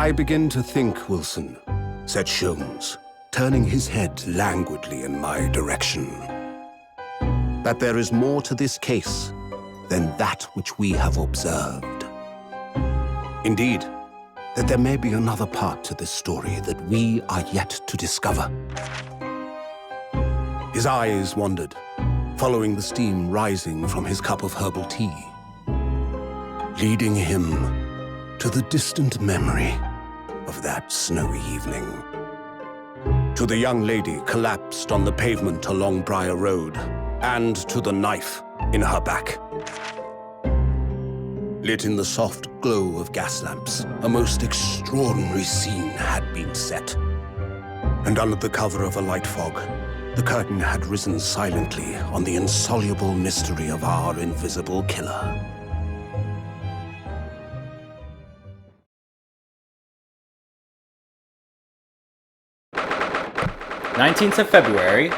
I begin to think, Wilson, said Sholmes, turning his head languidly in my direction, that there is more to this case than that which we have observed. Indeed, that there may be another part to this story that we are yet to discover. His eyes wandered, following the steam rising from his cup of herbal tea, leading him to the distant memory of that snowy evening. To the young lady collapsed on the pavement along Briar Road, and to the knife in her back. Lit in the soft glow of gas lamps, a most extraordinary scene had been set. And under the cover of a light fog, the curtain had risen silently on the insoluble mystery of our invisible killer. "19th of February,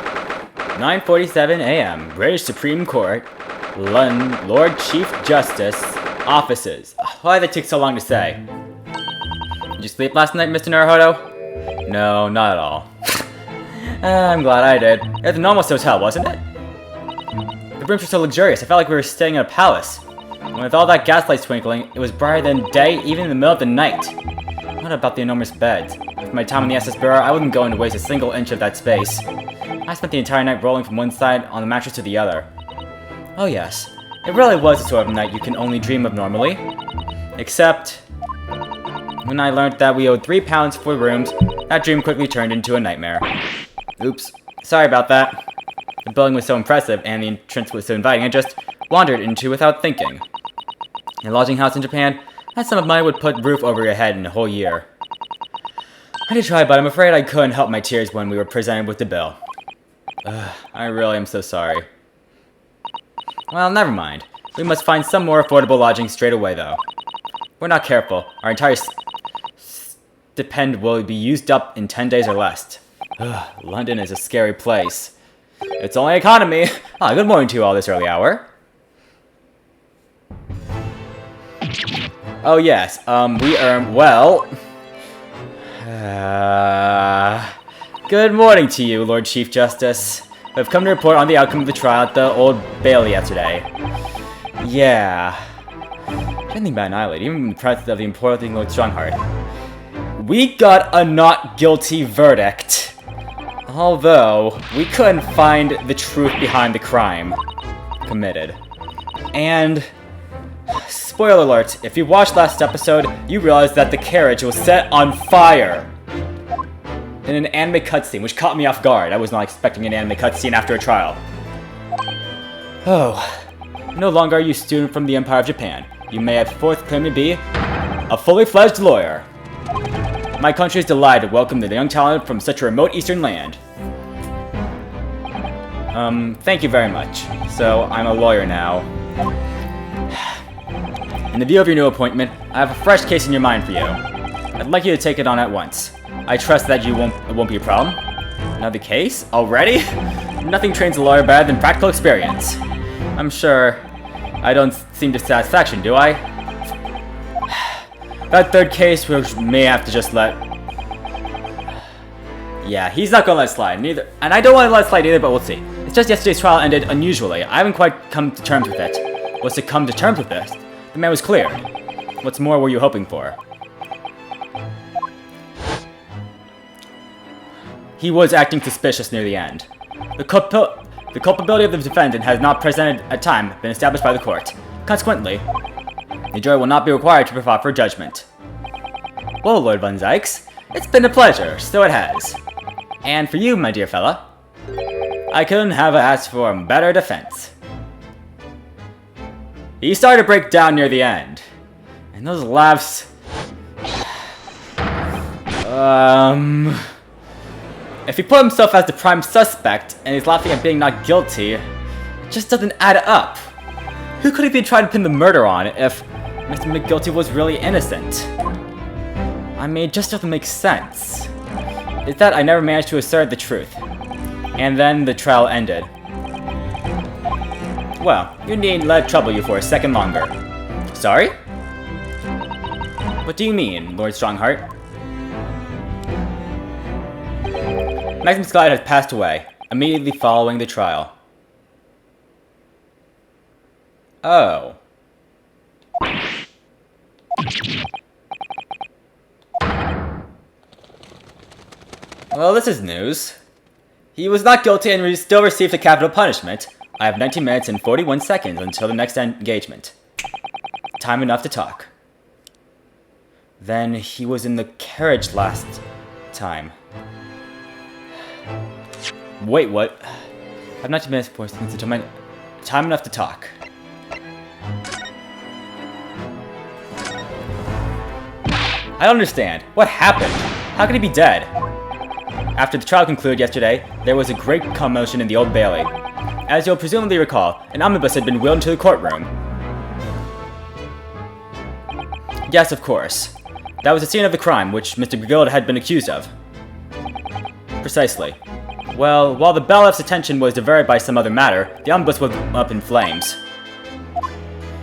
9:47 a.m. British Supreme Court, London, Lord Chief Justice, Offices." Why did that take so long to say? Did you sleep last night, Mr. Naruhodo? No, not at all. I'm glad I did. It was an almost hotel, wasn't it? The rooms were so luxurious, I felt like we were staying in a palace. And with all that gaslight twinkling, it was brighter than day, even in the middle of the night. What about the enormous beds? With my time in the SS Bureau, I wouldn't go in to waste a single inch of that space. I spent the entire night rolling from one side on the mattress to the other. Oh yes, it really was the sort of night you can only dream of normally. Except, when I learned that we owed £3 for rooms, that dream quickly turned into a nightmare. Oops, sorry about that. The building was so impressive and the entrance was so inviting, I just wandered into without thinking. A lodging house in Japan, that sum of money would put roof over your head in a whole year. I did try, but I'm afraid I couldn't help my tears when we were presented with the bill. I really am so sorry. Well, never mind. We must find some more affordable lodging straight away, though. If we're not careful, our entire stipend will be used up in 10 days or less. London is a scary place. It's only economy. Good morning to you all this early hour. Oh yes, we earn, well... Good morning to you, Lord Chief Justice. We've come to report on the outcome of the trial at the Old Bailey yesterday. Yeah. Anything about an eyelid, even in the presence of the important Lord Strongheart. We got a not guilty verdict. Although, we couldn't find the truth behind the crime committed. And... spoiler alert, if you watched last episode, you realized that the carriage was set on fire in an anime cutscene, which caught me off guard. I was not expecting an anime cutscene after a trial. Oh, no longer are you a student from the Empire of Japan. You may have forthclaim to be a fully fledged lawyer. My country is delighted to welcome the young talent from such a remote eastern land. Thank you very much. So, I'm a lawyer now. In the view of your new appointment, I have a fresh case in your mind for you. I'd like you to take it on at once. I trust that it won't be a problem. Another case? Already? Nothing trains a lawyer better than practical experience. I'm sure I don't seem to satisfaction, do I? That third case, we may have to just let... Yeah, he's not gonna let it slide, neither. And I don't want to let it slide either, but we'll see. It's just yesterday's trial ended unusually. I haven't quite come to terms with it. Was to come to terms with this? The man was cleared. What's more were you hoping for? He was acting suspicious near the end. The culpability of the defendant has not presented at time been established by the court. Consequently, the jury will not be required to provide for judgment. Well, Lord Van Zykes, it's been a pleasure, so it has. And for you, my dear fella, I couldn't have asked for a better defense. He started to break down near the end. And those laughs... If he put himself as the prime suspect, and he's laughing at being not guilty, it just doesn't add up. Who could he be trying to pin the murder on if Mr. McGuilty was really innocent? I mean, it just doesn't make sense. It's that I never managed to assert the truth. And then the trial ended. Well, you needn't let it trouble you for a second longer. Sorry? What do you mean, Lord Strongheart? Maximus Clyde had passed away, immediately following the trial. Oh. Well, this is news. He was not guilty and still received a capital punishment. I have 19 minutes and 41 seconds until the next engagement. Time enough to talk. Then he was in the carriage last time. Wait, what? I have 19 minutes and 40 seconds until my... Time enough to talk. I don't understand. What happened? How could he be dead? After the trial concluded yesterday, there was a great commotion in the Old Bailey. As you'll presumably recall, an omnibus had been wheeled into the courtroom. Yes, of course. That was the scene of the crime, which Mr. McGill had been accused of. Precisely. Well, while the bailiff's attention was diverted by some other matter, the omnibus was up in flames.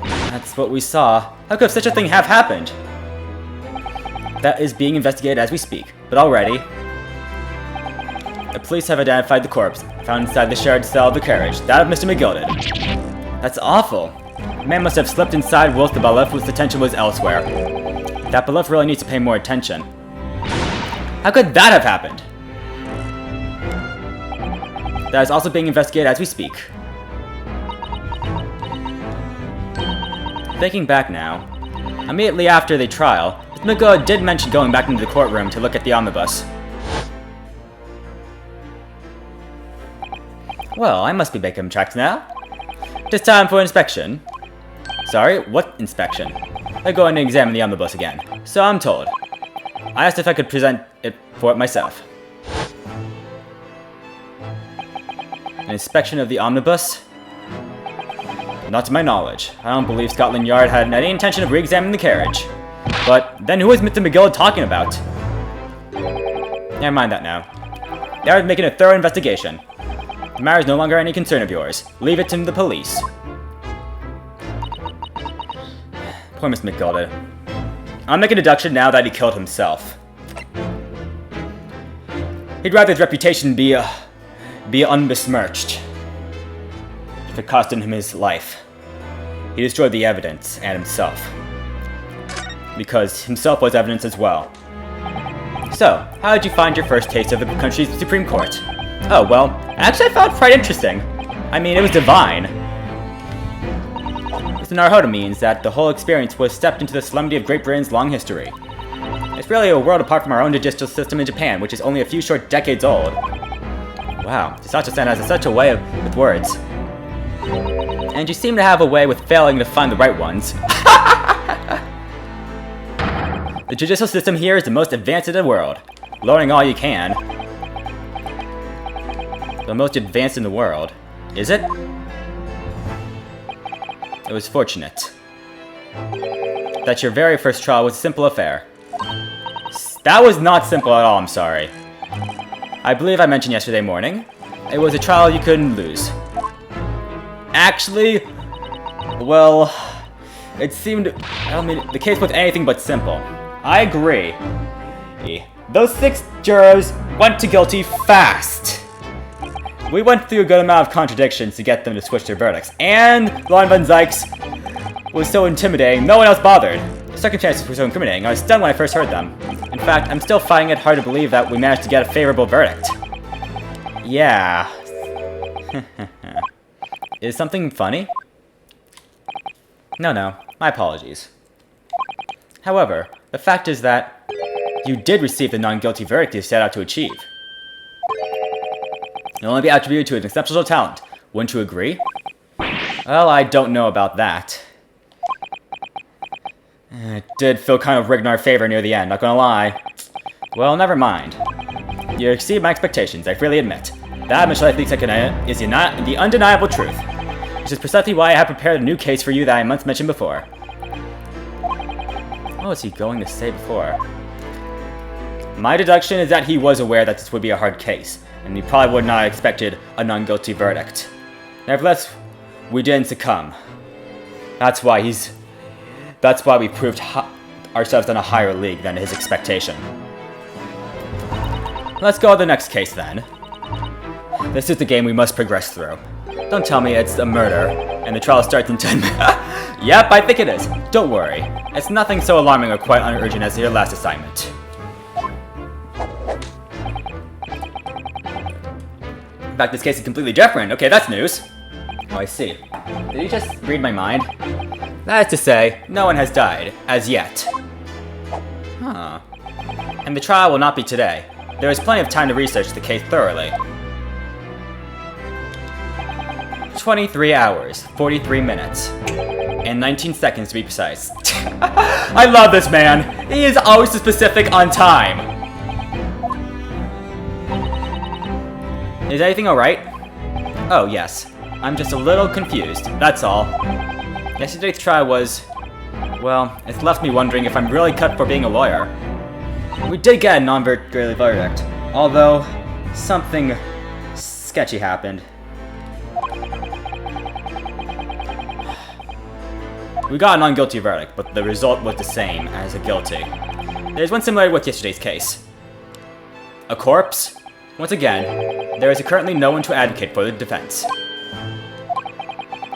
That's what we saw. How could such a thing have happened? That is being investigated as we speak, but already... The police have identified the corpse, found inside the shared cell of the carriage, that of Mr. McGilded. That's awful. The man must have slipped inside whilst the bailiff's attention was elsewhere. That bailiff really needs to pay more attention. How could that have happened? That is also being investigated as we speak. Thinking back now, immediately after the trial, Mr. McGill did mention going back into the courtroom to look at the omnibus. Well, I must be making tracks now. It is time for inspection. Sorry, what inspection? I go in and examine the omnibus again. So I'm told. I asked if I could present it for it myself. An inspection of the omnibus? Not to my knowledge. I don't believe Scotland Yard had any intention of re-examining the carriage. But then who is Mr. McGill talking about? Never mind that now. They are making a thorough investigation. The matter is no longer any concern of yours. Leave it to the police. Poor Mr. McGill. I'll make a deduction now that he killed himself. He'd rather his reputation be unbesmirched. If it cost him his life. He destroyed the evidence and himself. Because himself was evidence as well. So, how did you find your first taste of the country's Supreme Court? Oh, well, actually I found it quite interesting. I mean, it was divine. Mr. Naruhodo means that the whole experience was stepped into the solemnity of Great Britain's long history. It's really a world apart from our own judicial system in Japan, which is only a few short decades old. Wow, Sacha-san has such a way with words. And you seem to have a way with failing to find the right ones. The judicial system here is the most advanced in the world. Learning all you can. The most advanced in the world. Is it? It was fortunate that your very first trial was a simple affair. That was not simple at all, I'm sorry. I believe I mentioned yesterday morning. It was a trial you couldn't lose. Actually, well, it seemed, I mean, the case was anything but simple. I agree. Those 6 jurors went to guilty fast. We went through a good amount of contradictions to get them to switch their verdicts, and Lon Van Zyk's was so intimidating, no one else bothered. The circumstances were so incriminating, I was stunned when I first heard them. In fact, I'm still finding it hard to believe that we managed to get a favorable verdict. Yeah. Is something funny? No, my apologies. However, the fact is that you did receive the non-guilty verdict you set out to achieve. It'll only be attributed to an exceptional talent. Wouldn't you agree? Well, I don't know about that. It did feel kind of rigged in our favor near the end, not gonna lie. Well, never mind. You exceed my expectations, I freely admit. That, Michelle, I think is the undeniable truth. Which is precisely why I have prepared a new case for you that I once mentioned before. What was he going to say before? My deduction is that he was aware that this would be a hard case, and he probably would not have expected a non-guilty verdict. Nevertheless, we didn't succumb. That's why we proved ourselves in a higher league than his expectation. Let's go to the next case then. This is the game we must progress through. Don't tell me it's a murder, and the trial starts in 10 minutes. Yep, I think it is. Don't worry. It's nothing so alarming or quite unurgent as your last assignment. In fact, this case is completely different. Okay, that's news. Oh, I see. Did you just read my mind? That is to say, no one has died, as yet. Huh. And the trial will not be today. There is plenty of time to research the case thoroughly. 23 hours, 43 minutes, and 19 seconds to be precise. I love this man! He is always so specific on time! Is anything alright? Oh, yes. I'm just a little confused, that's all. Yesterday's trial was... well, it's left me wondering if I'm really cut for being a lawyer. We did get a non-guilty verdict, although something sketchy happened. We got a non-guilty verdict, but the result was the same as a guilty. There's one similarity with yesterday's case. A corpse? Once again, there is currently no one to advocate for the defense.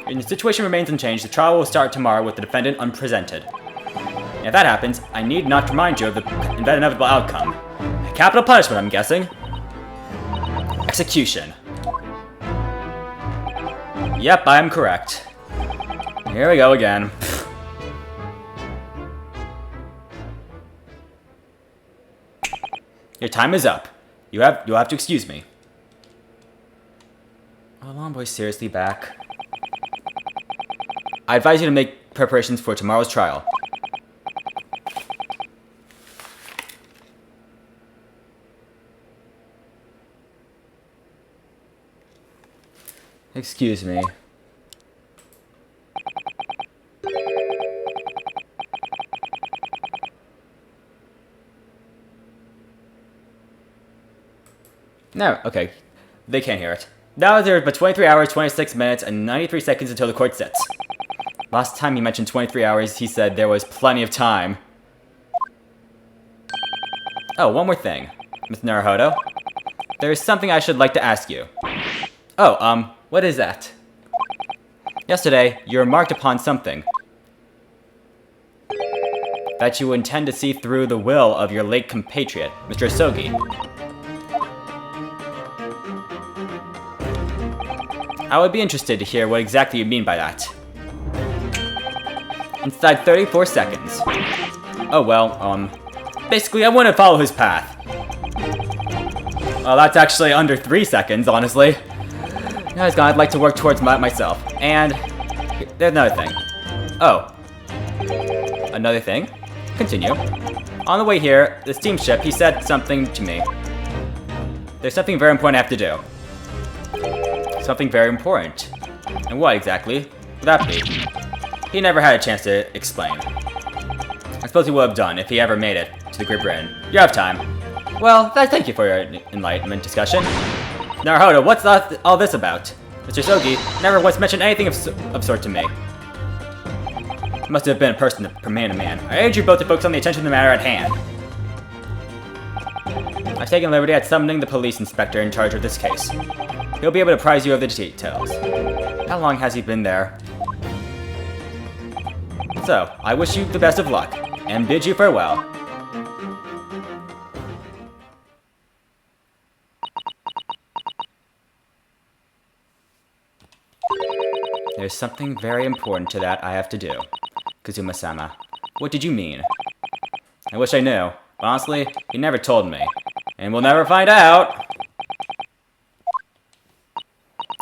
And the situation remains unchanged. The trial will start tomorrow with the defendant unpresented. And if that happens, I need not remind you of the inevitable outcome. Capital punishment, I'm guessing. Execution. Yep, I am correct. Here we go again. Your time is up. You'll have to excuse me. Oh, Long Boy's seriously back. I advise you to make preparations for tomorrow's trial. Excuse me. No, okay. They can't hear it. Now there are but 23 hours, 26 minutes, and 93 seconds until the court sits. Last time he mentioned 23 hours, he said there was plenty of time. Oh, one more thing. Miss Naruhodo. There is something I should like to ask you. Oh, what is that? Yesterday, you remarked upon something. That you intend to see through the will of your late compatriot, Mr. Asogi. I would be interested to hear what exactly you mean by that. Inside 34 seconds. Oh well, basically I want to follow his path. Well, that's actually under 3 seconds, honestly. Guys, I'd like to work towards myself. And there's another thing. Oh. Another thing? Continue. On the way here, the steamship, he said something to me. There's something very important I have to do. Something very important. And what exactly would that be? He never had a chance to explain. I suppose he would have done if he ever made it to the Group Inn. You have time. Well, thank you for your enlightenment discussion. Naruhodo, what's all this about? Mr. Sogi never once mentioned anything of sort to me. He must have been a person to remain a man. I urge you both to focus on the attention of the matter at hand. I've taken liberty at summoning the police inspector in charge of this case. He'll be able to apprise you of the details. How long has he been there? So, I wish you the best of luck, and bid you farewell. There's something very important to that I have to do. Kazuma-sama, what did you mean? I wish I knew. Honestly, he never told me. And we'll never find out!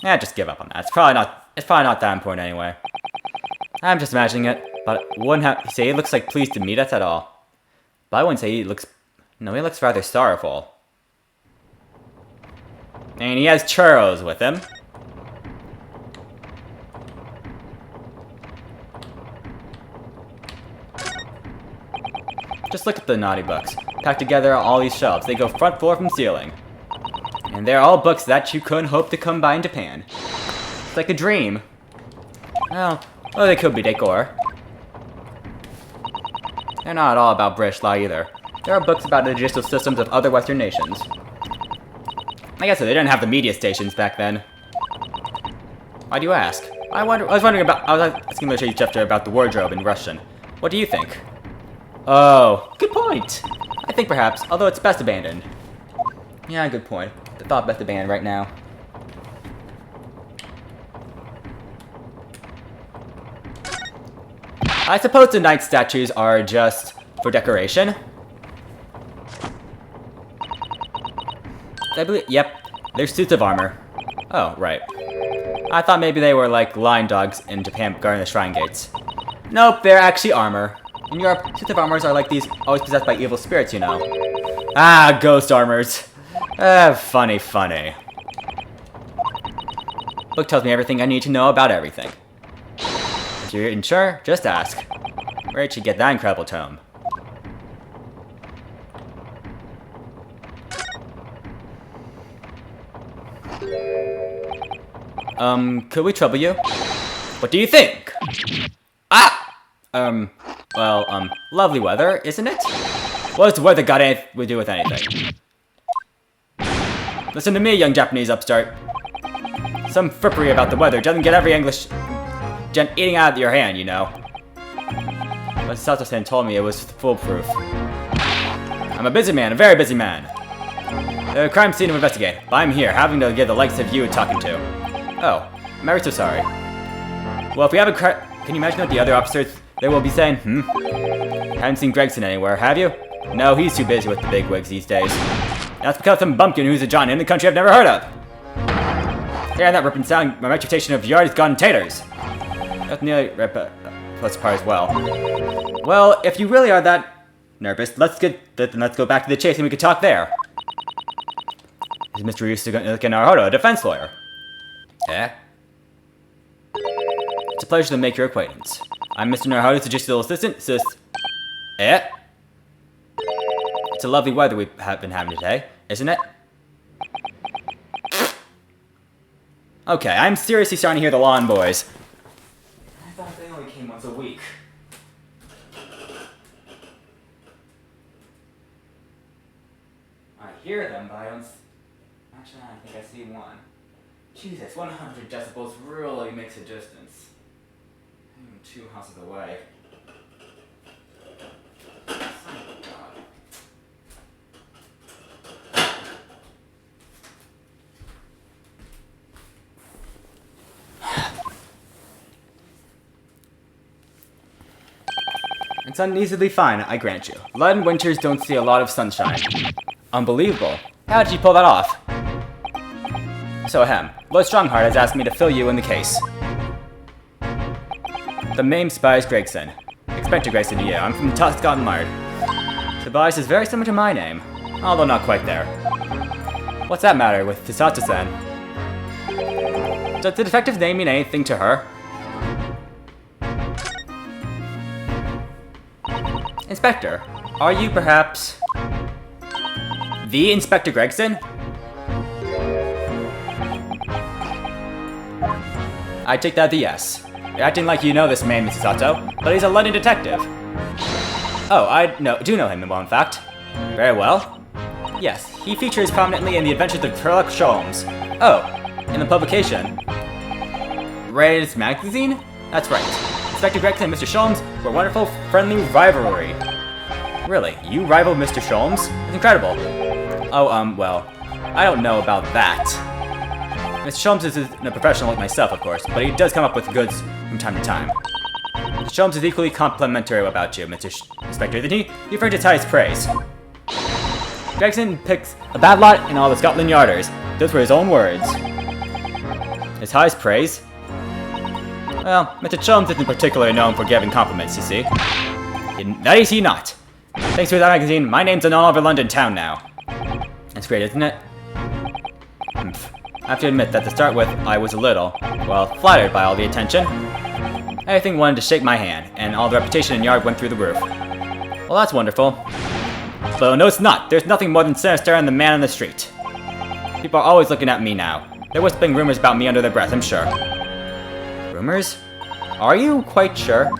Just give up on that. It's probably not that important anyway. I'm just imagining it, but wouldn't say he looks like pleased to meet us at all. But I wouldn't say he looks... No, he looks rather sorrowful. And he has churros with him. Just look at the naughty books. Packed together on all these shelves. They go front floor from ceiling. And they're all books that you couldn't hope to come by in Japan. It's like a dream. Well, they could be decor. They're not all about British law either. There are books about the judicial systems of other Western nations. I guess so, they didn't have the media stations back then. Why do you ask? I was asking the Shady Chester about the wardrobe in Russian. What do you think? Oh, good point. I think perhaps, although it's best abandoned. Yeah, good point. The thought best abandoned right now. I suppose the knight statues are just for decoration. I believe, yep, they're suits of armor. Oh, right. I thought maybe they were like lion dogs in Japan guarding the shrine gates. Nope, they're actually armor. In Europe, suits of armors are like these, always possessed by evil spirits, you know. Ah, ghost armors. Funny. Book tells me everything I need to know about everything. If you're unsure, just ask. Where'd she get that incredible tome? Could we trouble you? What do you think? Ah! Lovely weather, isn't it? What does the weather got to do with anything? Listen to me, young Japanese upstart. Some frippery about the weather doesn't get every English gent eating out of your hand, you know. But Sato-san told me it was foolproof. I'm a busy man, a very busy man. The crime scene to investigate, but I'm here, having to get the likes of you talking to. Oh, I'm ever so sorry. Well, if we have a can you imagine what the other officers they will be saying? Haven't seen Gregson anywhere, have you? No, he's too busy with the big wigs these days. That's because some bumpkin who's a Johnny in the country I've never heard of. Hearing that ripping sound, my reputation of yard has gone taters. That's nearly plus part as well. Well, if you really are that nervous, let's go back to the chase and we can talk there. Is Mr. Yusuke Naruhodo a defense lawyer? Eh? It's a pleasure to make your acquaintance. I'm Mr. Naruhodo's judicial assistant, Eh? It's a lovely weather we have been having today, isn't it? Okay, I'm seriously starting to hear the lawn boys. I thought they only came once a week. I hear them, but I don't... Actually, I think I see one. Jesus, 100 decibels really makes a distance. I'm 2 houses away. Son of a God. It's uneasily fine, I grant you. London winters don't see a lot of sunshine. Unbelievable. How did you pull that off? So, Lord Strongheart has asked me to fill you in the case. The name spy is Gregson. Inspector Gregson, yeah, I'm from Scotland Yard. Tobias is very similar to my name, although not quite there. What's that matter with Sato-san? Does the detective's name mean anything to her? Inspector, are you perhaps... the Inspector Gregson? I take that as a yes. You're acting like you know this man, Mrs. Sato, but he's a London detective. Oh, I do know him, in fact. Very well. Yes, he features prominently in the adventures of Sherlock Holmes. Oh, in the publication. Ray's magazine? That's right. Inspector Gregson and Mr. Sholmes were wonderful, friendly rivalry. Really? You rival Mr. Sholmes? It's incredible. Oh, well, I don't know about that. Mr. Sholmes isn't a professional like myself, of course, but he does come up with goods from time to time. Mr. Sholmes is equally complimentary about you, Mr. Inspector, isn't he? You've heard his highest praise. Gregson picks a bad lot in all the Scotland Yarders. Those were his own words. His highest praise? Well, Mr. Sholmes isn't particularly known for giving compliments, you see. That is he not. Thanks to that magazine, my name's in all over London town now. That's great, isn't it? I have to admit that to start with, I was a little, well, flattered by all the attention. Everything wanted to shake my hand, and all the reputation in Yard went through the roof. Well, that's wonderful. But no, it's not. There's nothing more than sinister in the man on the street. People are always looking at me now. They're whispering rumors about me under their breath, I'm sure. Rumors? Are you quite sure?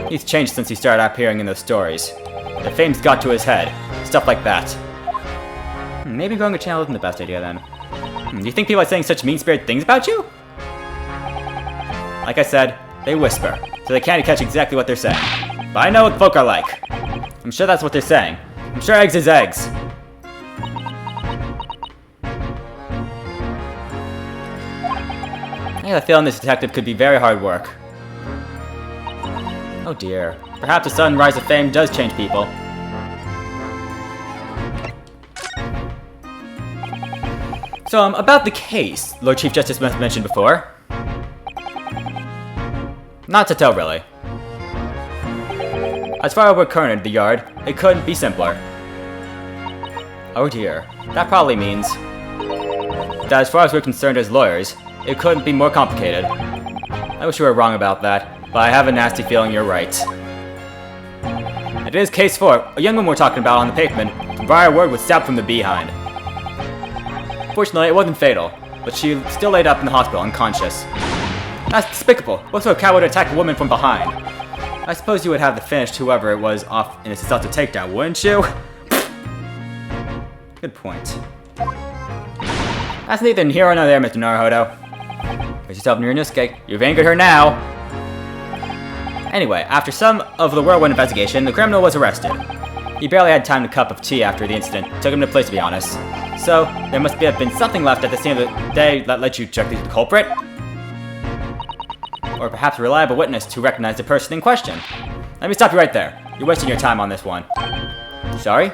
He's changed since he started appearing in those stories. The fame's got to his head. Stuff like that. Maybe growing a channel isn't the best idea then. Do you think people are saying such mean-spirited things about you? Like I said, they whisper, so they can't catch exactly what they're saying. But I know what folk are like. I'm sure that's what they're saying. I'm sure eggs is eggs. I have a feeling this detective could be very hard work. Oh dear. Perhaps a sudden rise of fame does change people. So, about the case Lord Chief Justice mentioned before. Not to tell, really. As far as we're cornered the yard, it couldn't be simpler. Oh dear. That probably means that as far as we're concerned as lawyers, it couldn't be more complicated. I wish you were wrong about that, but I have a nasty feeling you're right. It is case 4, a young woman we're talking about on the pavement. Briar Ward was stabbed from the behind. Fortunately, it wasn't fatal, but she still laid up in the hospital unconscious. That's despicable. What sort of cat would attack a woman from behind? I suppose you would have the finished whoever it was off in a successful takedown, wouldn't you? Good point. That's neither here nor there, Mr. Naruhodo. Put yourself near Inosuke. You've angered her now. Anyway, after some of the whirlwind investigation, the criminal was arrested. He barely had time to cup of tea after the incident. Took him to place, to be honest. So, there must have been something left at the scene of the day that let you check the culprit? Or perhaps a reliable witness to recognize the person in question. Let me stop you right there. You're wasting your time on this one. Sorry?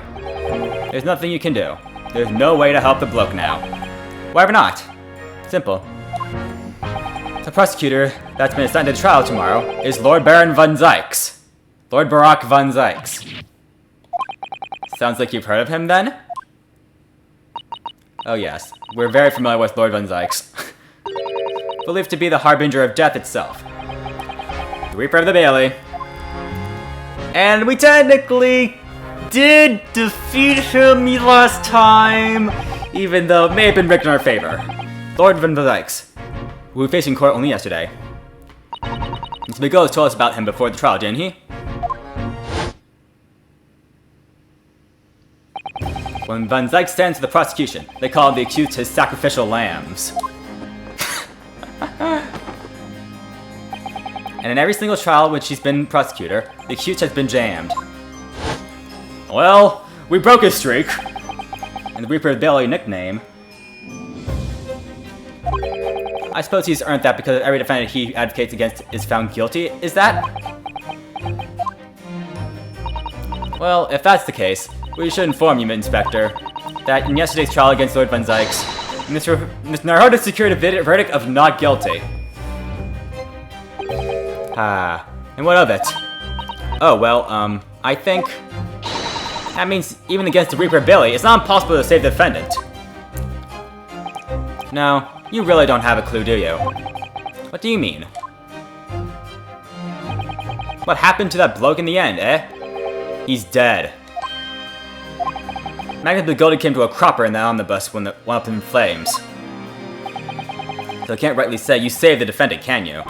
There's nothing you can do. There's no way to help the bloke now. Why not? Simple. The prosecutor that's been assigned to the trial tomorrow is Lord Baron von Zykes. Lord Barack von Zykes. Sounds like you've heard of him, then? Oh yes, we're very familiar with Lord von Zykes. Believed to be the harbinger of death itself. The Reaper of the Bailey. And we technically did defeat him last time, even though it may have been rigged in our favor. Lord von Zykes, who we faced in court only yesterday. Mr. McGillis told us about him before the trial, didn't he? When von Zykes stands to the prosecution, they call the accused his sacrificial lambs. And in every single trial which he's been prosecutor, the accused has been jammed. Well, we broke his streak. And the Reaper of the Bailey nickname. I suppose he's earned that because every defendant he advocates against is found guilty, is that? Well, if that's the case, we should inform you, Inspector, that in yesterday's trial against Lord von Zykes, Mr. Naruhodo secured a verdict of not guilty. And what of it? Oh, well, I think that means even against the Reaper Billy, it's not impossible to save the defendant. No, you really don't have a clue, do you? What do you mean? What happened to that bloke in the end, eh? He's dead. Magnus Begoldi came to a cropper in the omnibus when it went up in flames. So I can't rightly say you saved the defendant, can you?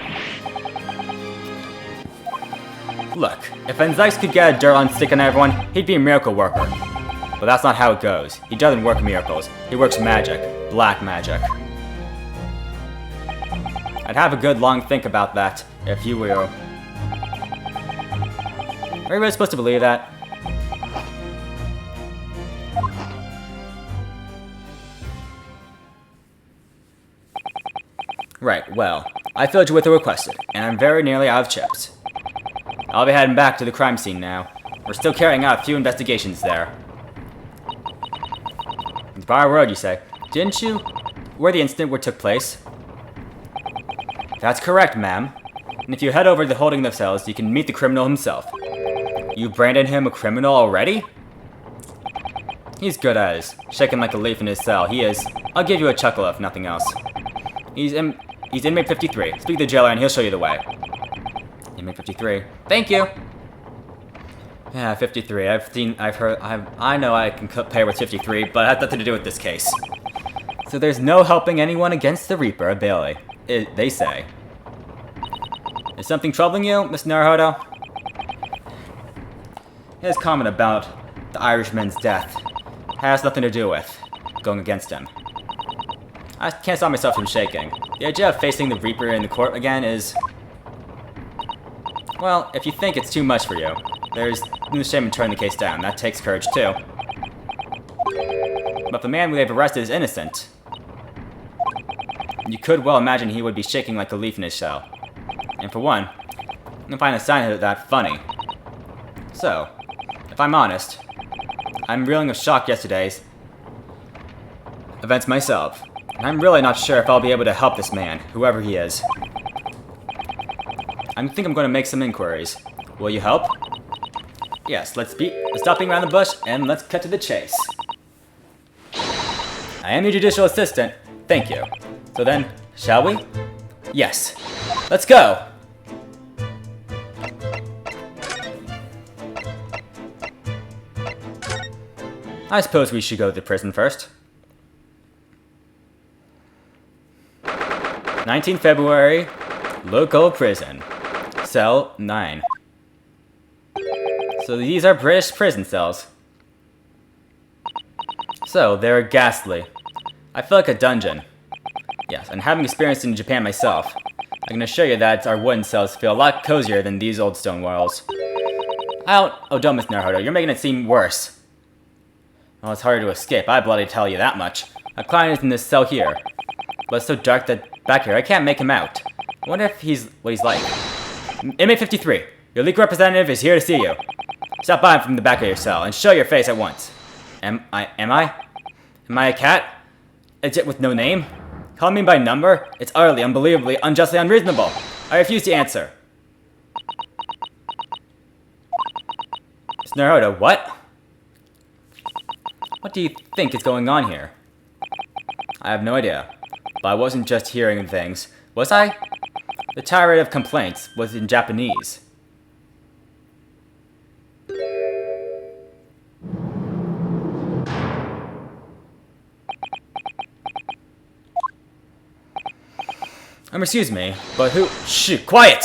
Look, if Von Zykes could get a dirt on stick on everyone, he'd be a miracle worker. But that's not how it goes. He doesn't work miracles. He works magic. Black magic. I'd have a good long think about that, if you will. Are you really supposed to believe that? Right, well, I filled you with the requested, and I'm very nearly out of chips. I'll be heading back to the crime scene now. We're still carrying out a few investigations there. It's Briar Road, you say? Didn't you? Where the incident took place? That's correct, ma'am. And if you head over to the holding of cells, you can meet the criminal himself. You branded him a criminal already? He's good as, shaking like a leaf in his cell. He is. I'll give you a chuckle if nothing else. He's inmate 53. Speak to the jailer and he'll show you the way. Inmate 53. Thank you! Yeah, 53. I know I can compare with 53, but it has nothing to do with this case. So there's no helping anyone against the Reaper of Bailey, they say. Is something troubling you, Mr. Naruhodo? His comment about the Irishman's death has nothing to do with. going against him. I can't stop myself from shaking. The idea of facing the Reaper in the court again is... Well, if you think it's too much for you, there's no shame in turning the case down. That takes courage, too. But the man we have arrested is innocent. You could well imagine he would be shaking like a leaf in his shell. And for one, I find the sign of that funny. So, if I'm honest, I'm reeling of shock yesterday's events myself. And I'm really not sure if I'll be able to help this man, whoever he is. I think I'm going to make some inquiries. Will you help? Yes, let's stop being around the bush and let's cut to the chase. I am your judicial assistant. Thank you. So then, shall we? Yes. Let's go! I suppose we should go to the prison first. 19 February, local prison. Cell 9. So these are British prison cells. So, they're ghastly. I feel like a dungeon. Yes, and having experienced in Japan myself, I can assure you that our wooden cells feel a lot cozier than these old stone walls. Oh, don't Miss Naruhodo, you're making it seem worse. Well, it's harder to escape, I bloody tell you that much. A client is in this cell here, but it's so dark that back here I can't make him out. I wonder if what he's like. Inmate 53, your legal representative is here to see you. Stop by from the back of your cell and show your face at once. Am I? Am I a cat? Is it with no name? Call me by number? It's utterly, unbelievably, unjustly unreasonable. I refuse to answer. Miss Naruhodo, what? What do you think is going on here? I have no idea. But I wasn't just hearing things, was I? The tirade of complaints was in Japanese. Excuse me, but who? Shh, quiet!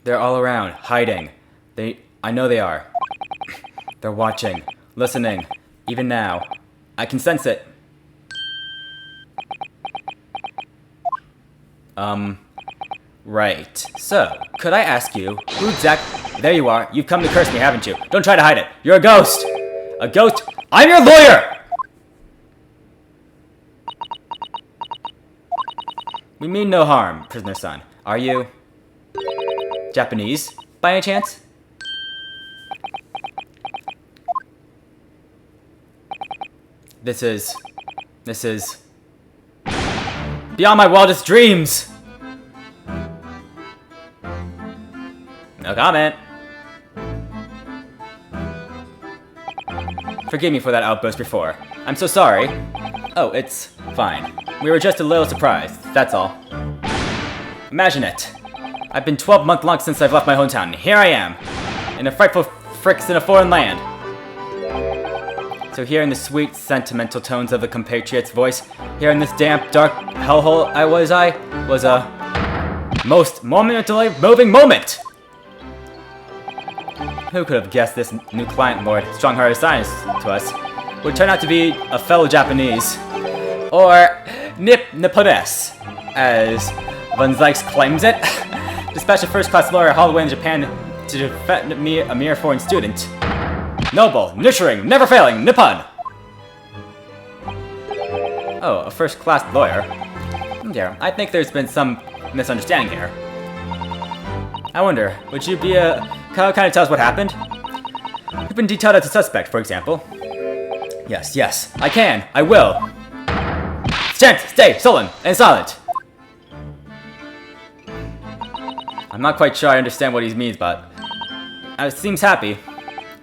They're all around, hiding. I know they are. They're watching, listening, even now. I can sense it. Right. So, could I ask you, who exactly... There you are. You've come to curse me, haven't you? Don't try to hide it. You're a ghost! A ghost? I'm your lawyer! We mean no harm, prisoner son. Are you... Japanese, by any chance? This is... beyond my wildest dreams! No comment. Forgive me for that outburst before. I'm so sorry. Oh, it's fine. We were just a little surprised, that's all. Imagine it. I've been 12 months long since I've left my hometown, and here I am, in a frightful fricks in a foreign land. So hearing the sweet, sentimental tones of the compatriot's voice, hearing this damp, dark hellhole was a most momentally moving moment! Who could have guessed this new client, Lord Strong-Hearted Science, to us, would turn out to be a fellow Japanese, or Nipponese, as Van Zykes claims it. Dispatch a first-class lawyer all the way in Japan to defend me, a mere foreign student. Noble, nurturing, never failing, Nippon! Oh, a first-class lawyer. Dear, I think there's been some misunderstanding here. I wonder, would you be kind of tell us what happened? You've been detailed as a suspect, for example. Yes, I can, I will. Stay sullen and silent. I'm not quite sure I understand what he means, but it seems happy.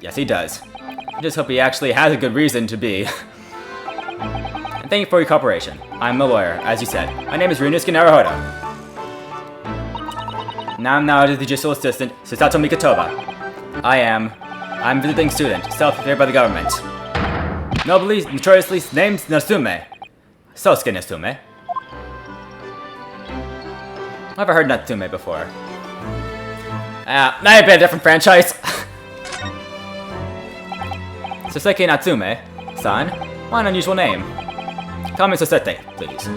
Yes, he does. I just hope he actually has a good reason to be. And thank you for your cooperation. I'm a lawyer, as you said. My name is Ryunosuke Naruhodo. Now I'm the judicial assistant, Susato Mikatoba. I'm a visiting student, self-prepared by the government. Notoriously named Natsume. Sosuke Natsume. I've never heard Natsume before. Might have been a different franchise. Soseki Natsume, san. What an unusual name. Call me Sosete, please.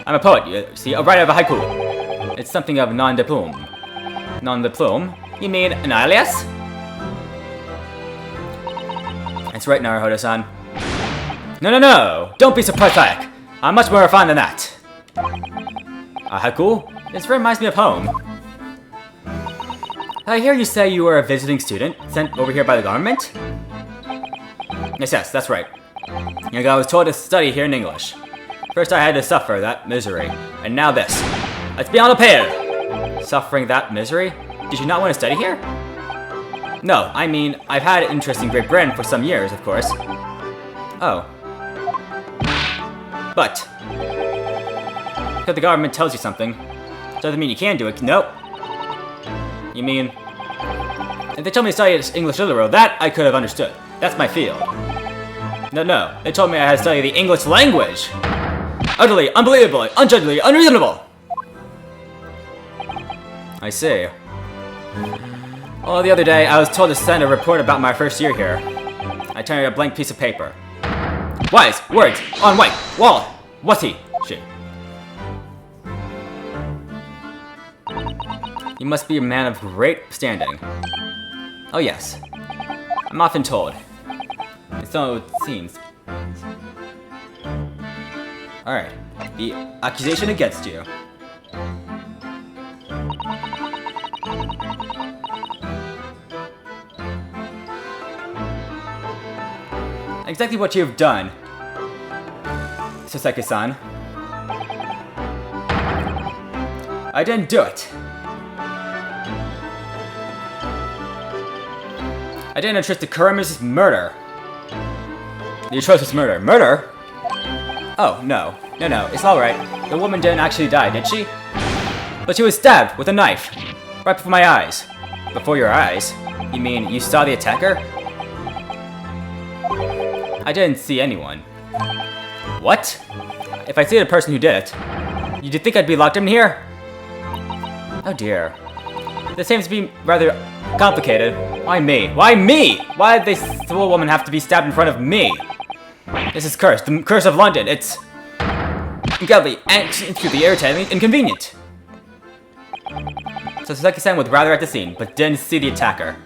I'm a poet, you see, a writer of a haiku. It's something of nom de plume. Nom de plume? You mean an alias? That's right, Naruhodo-san. No! Don't be surprised, I'm much more refined than that. A haiku? This reminds me of home. I hear you say you were a visiting student sent over here by the government? Yes, that's right. I was told to study here in English. First I had to suffer that misery, and now this. It's beyond repair! Suffering that misery? Did you not want to study here? No, I mean, I've had an interest in Great Britain for some years, of course. Oh. But because the government tells you something, doesn't mean you can do it. Nope. You mean, if they told me to study English literature, that I could have understood. That's my field. No. They told me I had to study the English language. Utterly, unbelievably, unjudgingly, unreasonable. I see. Well, the other day, I was told to send a report about my first year here. I turned in a blank piece of paper. Wise words on white wall. What's he? She. You must be a man of great standing. Oh yes. I'm often told. So it seems. Alright. The accusation against you. Exactly what you have done, Soseki-san. I didn't do it. I didn't entrust the Kurami's murder. The atrocious murder. Murder? Oh, no, it's alright. The woman didn't actually die, did she? But she was stabbed with a knife. Right before my eyes. Before your eyes? You mean you saw the attacker? I didn't see anyone. What? If I see the person who did it, you think I'd be locked in here? Oh dear. This seems to be rather complicated. Why me? Why me? Why did this fool woman have to be stabbed in front of me? This is cursed. The curse of London. It's incredibly and truly irritatingly inconvenient. So Soseki-san was rather at the scene, but didn't see the attacker.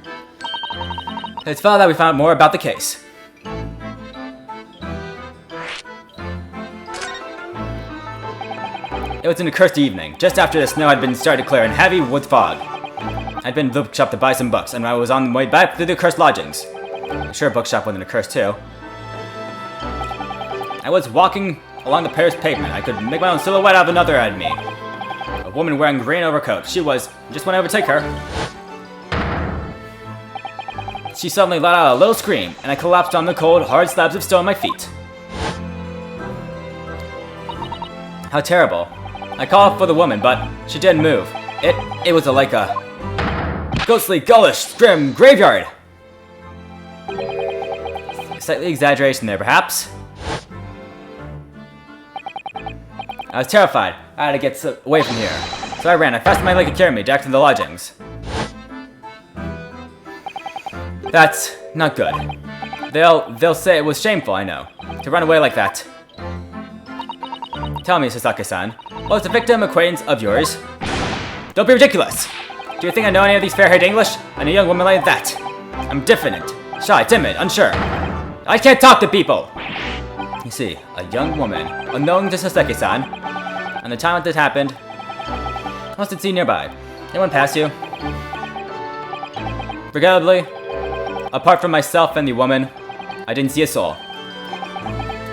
It's found that we found more about the case. It was an accursed evening, just after the snow had been started to clear in heavy wood fog. I'd been to the bookshop to buy some books, and I was on the way back to the accursed lodgings. I'm sure a bookshop wasn't accursed too. I was walking along the Paris pavement. I could make my own silhouette out of another enemy. A woman wearing a green overcoat. She was just when I overtake her. She suddenly let out a little scream, and I collapsed on the cold, hard slabs of stone at my feet. How terrible. I called for the woman, but she didn't move. It was like a ghostly, gullish, grim graveyard. Slightly exaggeration there, perhaps. I was terrified. I had to get away from here. So I ran. I fastened my leg to carry me back to the lodgings. That's not good. They'll say it was shameful, I know, to run away like that. Tell me, Sasaki-san, was the victim acquaintance of yours? Don't be ridiculous! Do you think I know any of these fair-haired English? And a young woman like that? I'm diffident, shy, timid, unsure. I can't talk to people! You see, a young woman, unknown to Sasaki-san, and the time that happened, must have seen nearby. Anyone pass you? Regrettably, apart from myself and the woman, I didn't see a soul.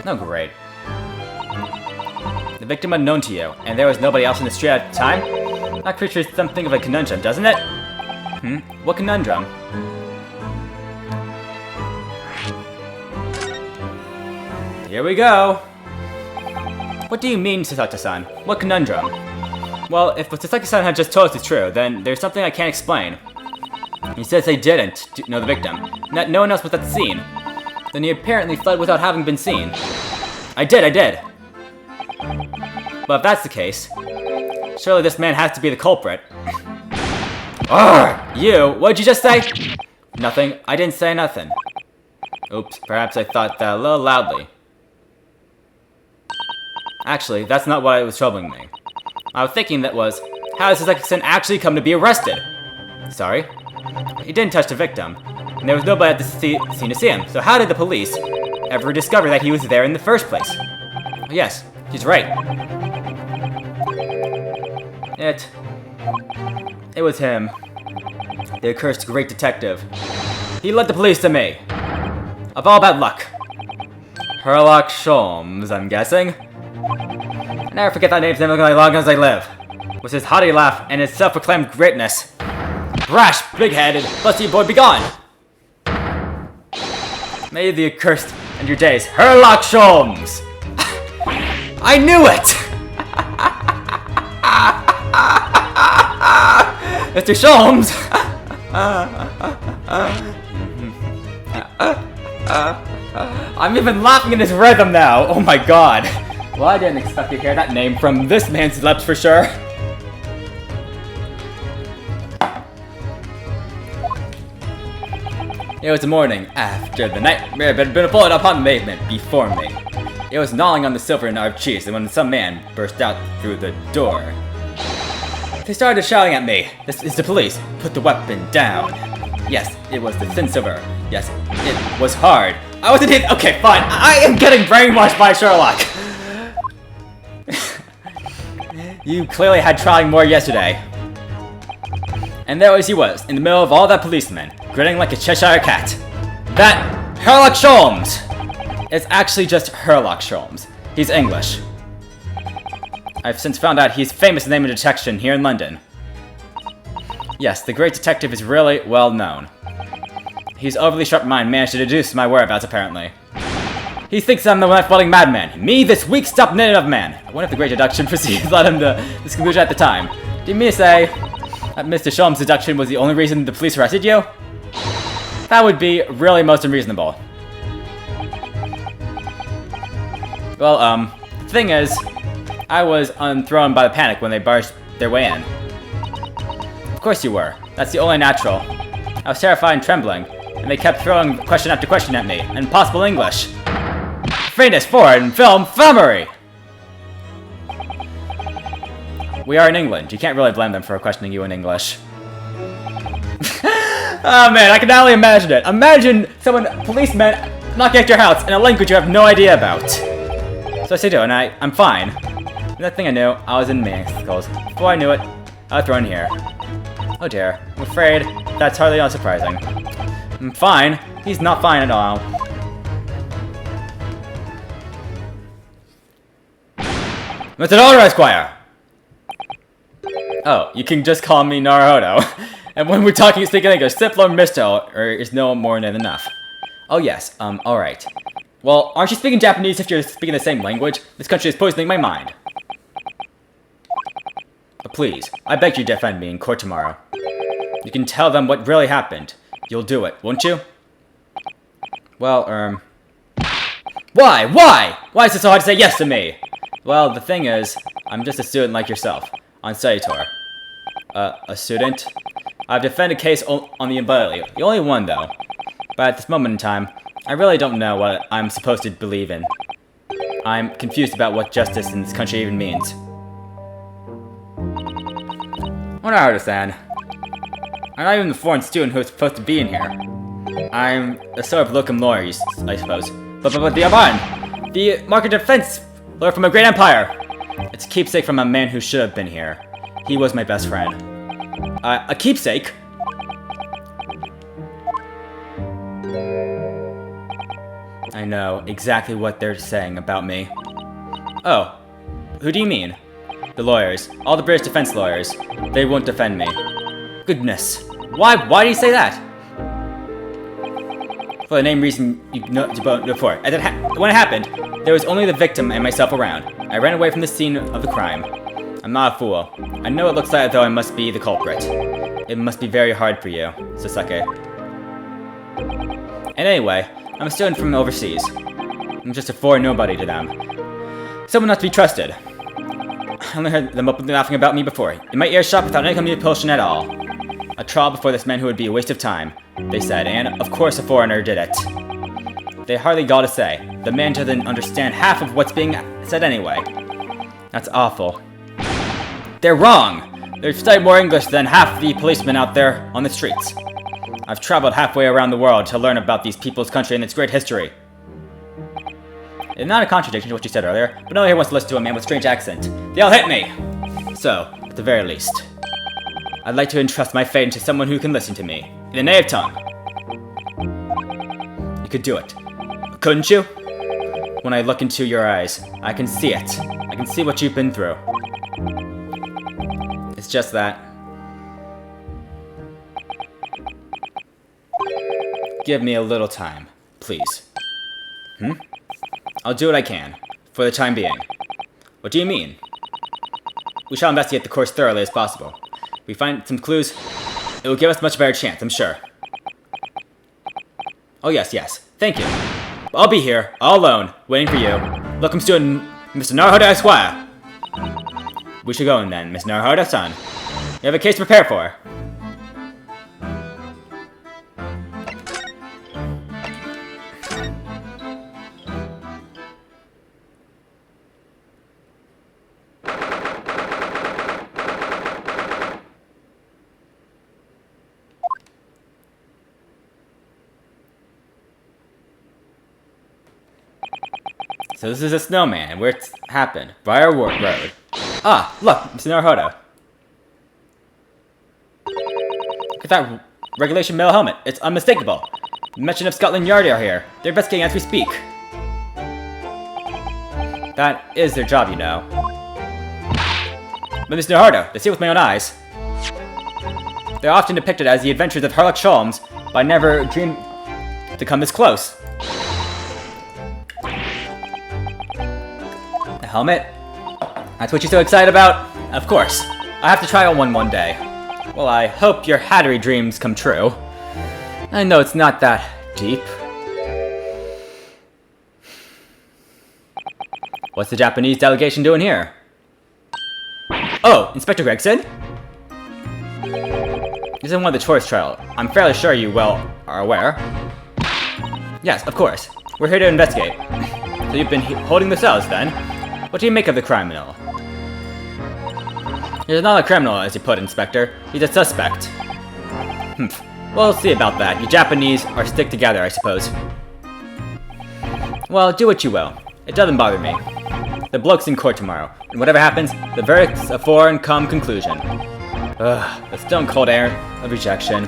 Oh, great. The victim unknown to you, and there was nobody else in the street at the time? That creature is something of a conundrum, doesn't it? What conundrum? Here we go! What do you mean, Sasaki-san? What conundrum? Well, if what Sasaki-san had just told us is true, then there's something I can't explain. He says they didn't know the victim. No one else was at the scene. Then he apparently fled without having been seen. I did. But if that's the case, surely this man has to be the culprit. Arrgh! You! What'd you just say? Nothing. I didn't say nothing. Oops, perhaps I thought that a little loudly. Actually, that's not what was troubling me. I was thinking that was, how does this assassin actually come to be arrested? Sorry? He didn't touch the victim, and there was nobody at the scene to see him, so how did the police ever discover that he was there in the first place? Yes, he's right. It was him. The accursed great detective. He led the police to me. Of all bad luck. Herlock Sholmes, I'm guessing. I never forget that name's name as long as I live. With his haughty laugh and his self-proclaimed greatness. Brash, big-headed, busty boy, be gone! May the accursed end your days, Herlock Sholmes! I knew it! Mr. Sholmes! I'm even laughing in his rhythm now! Oh my god! Well, I didn't expect to hear that name from this man's lips for sure. It was the morning after the nightmare had been followed upon the pavement before me. It was gnawing on the silver nerve cheese, and when some man burst out through the door. They started shouting at me. This is the police. Put the weapon down. Yes, it was the thin silver. Yes, it was hard. I wasn't hit. Okay, fine. I am getting brainwashed by Sherlock. You clearly had trying more yesterday. And there he was, in the middle of all that policemen, grinning like a Cheshire cat. That Herlock Sholmes! It's actually just Herlock Sholmes. He's English. I've since found out he's famous in the name of detection here in London. Yes, the great detective is really well known. His overly sharp mind managed to deduce my whereabouts, apparently. He thinks I'm the knife-wielding madman. Me, this weak-stopped native man. I wonder if the great deduction proceeds led him to this conclusion at the time. Do you mean to say that Mr. Sholmes' deduction was the only reason the police arrested you? That would be really most unreasonable. Well, the thing is, I was unthrown by the panic when they barged their way in. Of course you were. That's the only natural. I was terrified and trembling, and they kept throwing question after question at me, in possible English. Famous foreign film filmery! We are in England. You can't really blame them for questioning you in English. Oh man, I can only imagine it. Imagine someone, policemen, knocking at your house in a language you have no idea about. So I say do, and I'm fine. And that thing I knew, I was in Mexico's. Before I knew it, I was thrown here. Oh dear, I'm afraid that's hardly unsurprising. I'm fine. He's not fine at all. Mr. Naruhodo, Esquire! Oh, you can just call me Naruhodo. And when we're speaking English, simple or Mr. or is no more than enough. Oh yes, alright. Well, aren't you speaking Japanese if you're speaking the same language? This country is poisoning my mind. Please, I beg you to defend me in court tomorrow. You can tell them what really happened. You'll do it, won't you? Well, Why? Why? Why is it so hard to say yes to me? Well, the thing is, I'm just a student like yourself, on study tour. A student? I've defended a case on the ability, the only one though. But at this moment in time, I really don't know what I'm supposed to believe in. I'm confused about what justice in this country even means. What I understand. I'm not even the foreign student who's supposed to be in here. I'm a sort of locum lawyer, I suppose. But the Aban! The market defense lawyer from a great empire! It's a keepsake from a man who should have been here. He was my best friend. A keepsake? I know exactly what they're saying about me. Oh, who do you mean? The lawyers. All the British defense lawyers. They won't defend me. Goodness. Why do you say that? For the name reason you know before. When it happened, there was only the victim and myself around. I ran away from the scene of the crime. I'm not a fool. I know it looks like though I must be the culprit. It must be very hard for you, Sasaki. And anyway, I'm a student from overseas. I'm just a foreign nobody to them. Someone not to be trusted. I only heard them openly laughing about me before, in my earshot without any communication at all. A trial before this man who would be a waste of time, they said, and of course a foreigner did it. they hardly got to say. The man doesn't understand half of what's being said anyway. That's awful. They're wrong! They've studied more English than half the policemen out there on the streets. I've traveled halfway around the world to learn about these people's country and its great history. It's not a contradiction to what you said earlier, but no one here wants to listen to a man with a strange accent. They all hit me! So, at the very least, I'd like to entrust my fate into someone who can listen to me, in the native tongue. You could do it, couldn't you? When I look into your eyes, I can see it. I can see what you've been through. It's just that. Give me a little time, please. I'll do what I can, for the time being. What do you mean? We shall investigate the course thoroughly as possible. If we find some clues, it will give us a much better chance, I'm sure. Oh yes, thank you. I'll be here, all alone, waiting for you. Welcome, student Mr. Naruhodo Esquire. We should go in then, Mr. Naruhodo-san. You have a case to prepare for. So this is a snowman, and where it's happened. Briar Road. Ah, look, Mr. Naruhodo. Look at that regulation metal helmet. It's unmistakable. The mention of Scotland Yard are here. They're investigating as we speak. That is their job, you know. But Mr. Naruhodo, to see with my own eyes. They're often depicted as the adventures of Sherlock Holmes, but I never dreamed to come this close. Helmet? That's what you're so excited about? Of course. I have to try on one day. Well, I hope your hattery dreams come true. I know it's not that deep. What's the Japanese delegation doing here? Oh, Inspector Gregson? This is one of the tourist trail. I'm fairly sure you are aware. Yes, of course. We're here to investigate. So you've been holding the cells, then? What do you make of the criminal? He's not a criminal, as you put, Inspector. He's a suspect. We'll see about that. You Japanese are stick together, I suppose. Well, do what you will. It doesn't bother me. The bloke's in court tomorrow, and whatever happens, the verdict's a foreign come conclusion. Ugh, the stone-cold air of rejection.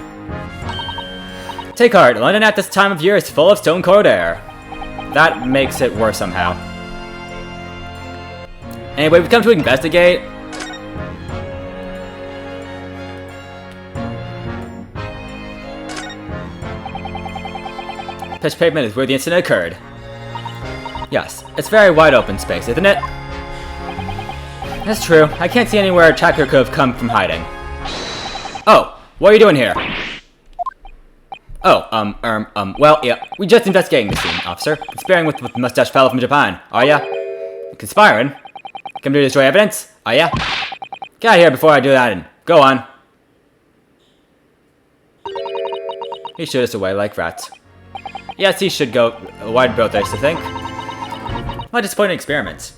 Take heart, London at this time of year is full of stone-cold air. That makes it worse somehow. Anyway, we've come to investigate. Pitch pavement is where the incident occurred. Yes, it's very wide open space, isn't it? That's true. I can't see anywhere a tracker could have come from hiding. Oh, what are you doing here? Oh, well, yeah, we just investigating the scene, officer. Conspiring with the mustache fellow from Japan, are ya? Conspiring? Come to destroy evidence? Are ya? Get out of here before I do that and go on. He shooed us away like rats. Yes, he should go a wide berth, I used to think. What disappointing experiments.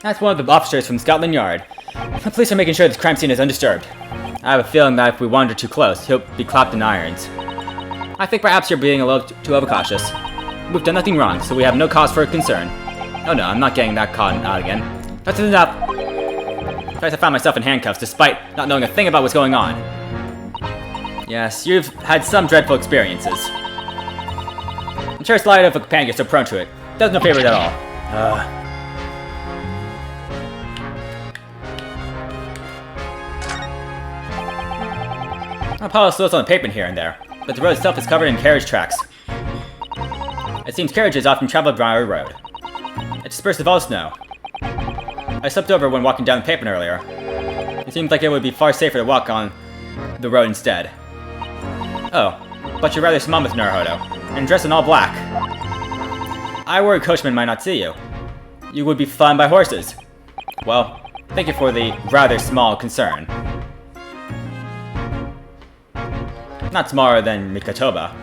That's one of the officers from Scotland Yard. The police are making sure this crime scene is undisturbed. I have a feeling that if we wander too close, he'll be clapped in irons. I think perhaps you're being a little too overcautious. We've done nothing wrong, so we have no cause for concern. Oh no, I'm not getting that caught out again. That's enough. In fact, I found myself in handcuffs despite not knowing a thing about what's going on. Yes, you've had some dreadful experiences. I'm sure it's light of a companion so prone to it. Does no favors at all. A pile of slits on the pavement here and there, but the road itself is covered in carriage tracks. It seems carriages often travel Briar Road. It's dispersed of all snow. I slipped over when walking down the pavement earlier. It seems like it would be far safer to walk on the road instead. Oh, but you're rather small, Mr. Naruhodo, and dressed in all black. I worry coachman might not see you. You would be flying by horses. Well, thank you for the rather small concern. Not smaller than Mikotoba.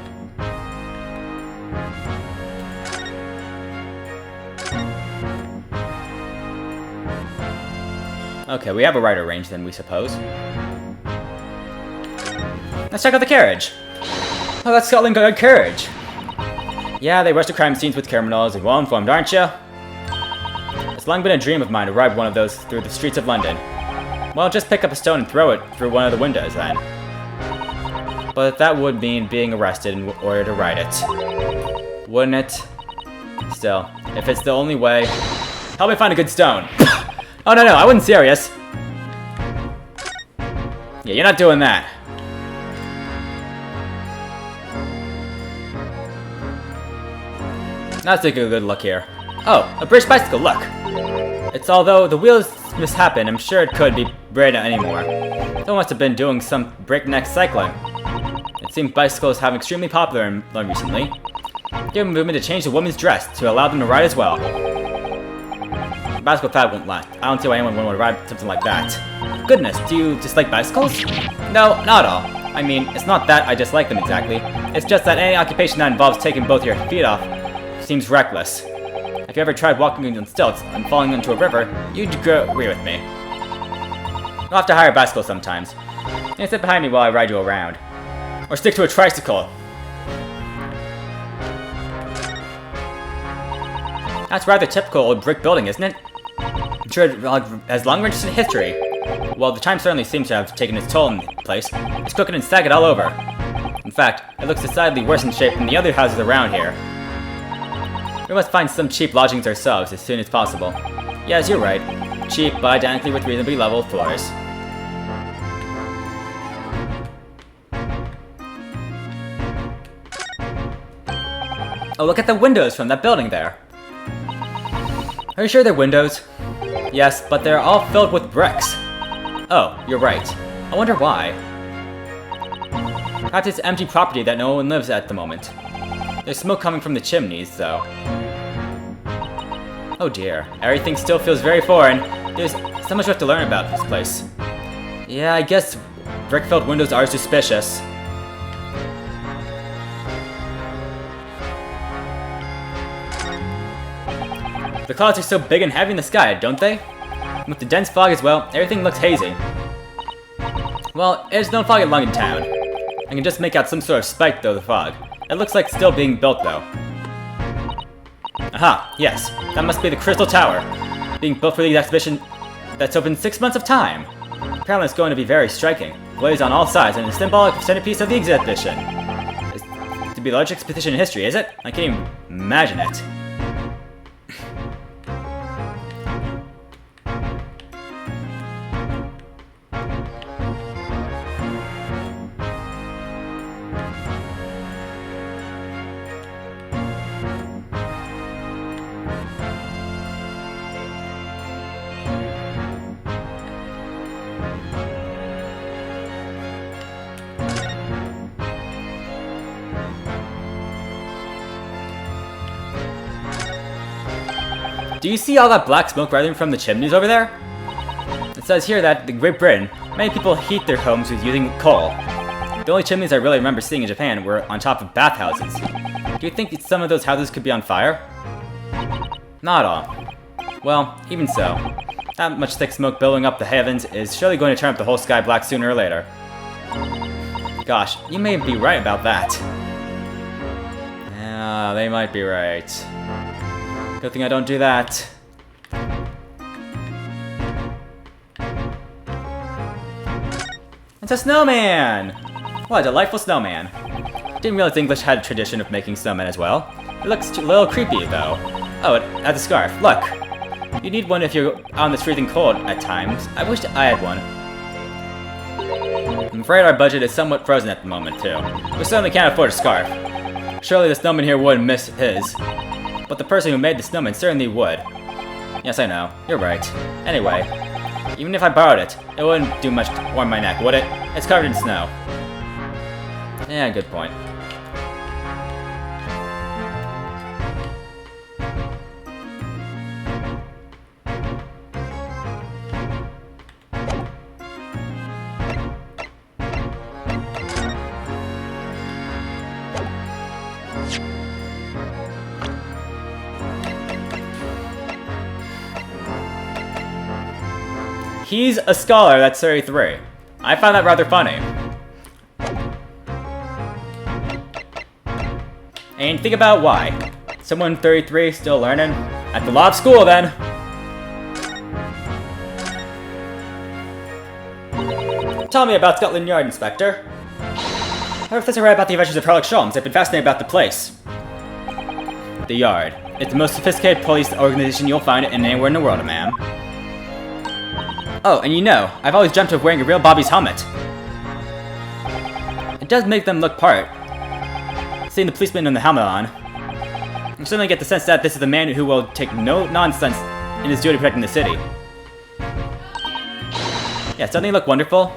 Okay, we have a wider range than we suppose. Let's check out the carriage. Oh, that's Scotland Yard carriage. Yeah, they rush to crime scenes with criminals. You're well informed, aren't you? It's long been a dream of mine to ride one of those through the streets of London. Well, just pick up a stone and throw it through one of the windows, then. But that would mean being arrested in order to ride it. Wouldn't it? Still, if it's the only way... Help me find a good stone. Oh, no, I wasn't serious. Yeah, you're not doing that. Let's take a good look here. Oh, a British bicycle, look! It's although the wheels mishappen, I'm sure it could be braided anymore. Someone must have been doing some breakneck cycling. It seems bicycles have been extremely popular in London recently. Give a movement to change the woman's dress to allow them to ride as well. Bicycle fad won't last. I don't see why anyone would want to ride something like that. Goodness, do you dislike bicycles? No, not at all. I mean, it's not that I dislike them exactly. It's just that any occupation that involves taking both your feet off seems reckless. If you ever tried walking on stilts and falling into a river, you'd agree with me. You'll have to hire a bicycle sometimes. And sit behind me while I ride you around. Or stick to a tricycle. That's rather typical old brick building, isn't it? I'm sure it has long recent history. Well, the time certainly seems to have taken its toll in the place. It's crooked and sagged all over. In fact, it looks decidedly worse in shape than the other houses around here. We must find some cheap lodgings ourselves as soon as possible. Yes, you're right. Cheap, but identically with reasonably level floors. Oh, look at the windows from that building there. Are you sure they're windows? Yes, but they're all filled with bricks. Oh, you're right. I wonder why. Perhaps it's empty property that no one lives at the moment. There's smoke coming from the chimneys, though. Oh dear, everything still feels very foreign. There's so much we have to learn about this place. Yeah, I guess brick-filled windows are suspicious. The clouds are so big and heavy in the sky, don't they? And with the dense fog as well, everything looks hazy. Well, there's no fog in London town. I can just make out some sort of spike through the fog. It looks like it's still being built, though. Aha, yes. That must be the Crystal Tower. Being built for the exhibition that's open 6 months of time. Apparently it's going to be very striking. Glazed on all sides and a symbolic centerpiece of the exhibition. It's to be the largest exhibition in history, is it? I can't even imagine it. Do you see all that black smoke rising from the chimneys over there? It says here that in Great Britain, many people heat their homes with using coal. The only chimneys I really remember seeing in Japan were on top of bathhouses. Do you think some of those houses could be on fire? Not all. Well, even so, that much thick smoke billowing up the heavens is surely going to turn up the whole sky black sooner or later. Gosh, you may be right about that. Yeah, they might be right. Good thing I don't do that. It's a snowman! What a delightful snowman. Didn't realize English had a tradition of making snowmen as well. It looks a little creepy, though. Oh, it has a scarf. Look! You need one if you're on this freezing cold at times. I wish I had one. I'm afraid our budget is somewhat frozen at the moment, too. We certainly can't afford a scarf. Surely the snowman here wouldn't miss his. But the person who made the snowman certainly would. Yes, I know. You're right. Anyway, even if I borrowed it, it wouldn't do much to warm my neck, would it? It's covered in snow. Yeah, good point. He's a scholar that's 33. I find that rather funny. And think about why. Someone 33 still learning? At the law of school, then. Tell me about Scotland Yard, Inspector. I heard that's right about the adventures of Sherlock Holmes. I've been fascinated about the place. The Yard. It's the most sophisticated police organization you'll find anywhere in the world, ma'am. Oh, and you know, I've always dreamt of wearing a real Bobby's helmet. It does make them look part. Seeing the policeman in the helmet on, I certainly get the sense that this is a man who will take no nonsense in his duty protecting the city. Yeah, doesn't he look wonderful?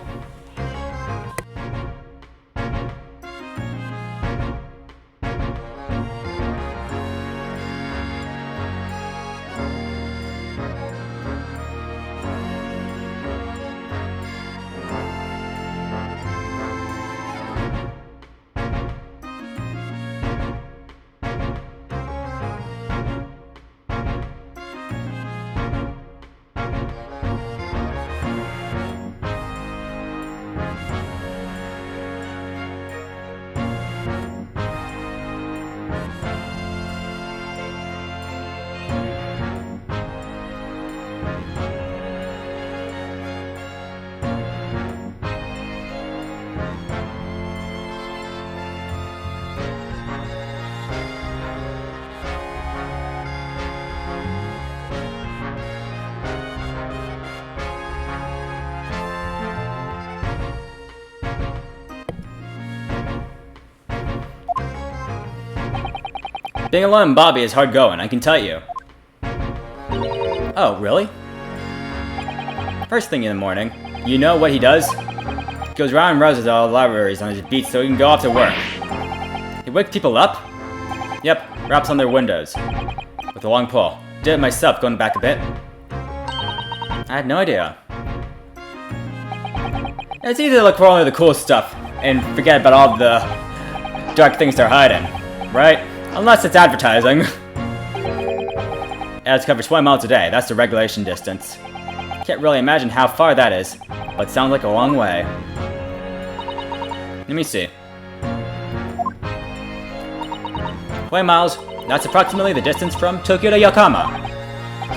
Being alone in Bobby is hard going, I can tell you. Oh, really? First thing in the morning, you know what he does? He goes around and rouses all the libraries on his beats so he can go off to work. He wakes people up? Yep, raps on their windows. With a long pole. Did it myself, going back a bit. I had no idea. It's easy to look for only the cool stuff and forget about all the dark things they're hiding, right? Unless it's advertising. Ads cover 20 miles a day, that's the regulation distance. Can't really imagine how far that is, but sounds like a long way. Let me see. 20 miles, that's approximately the distance from Tokyo to Yokohama.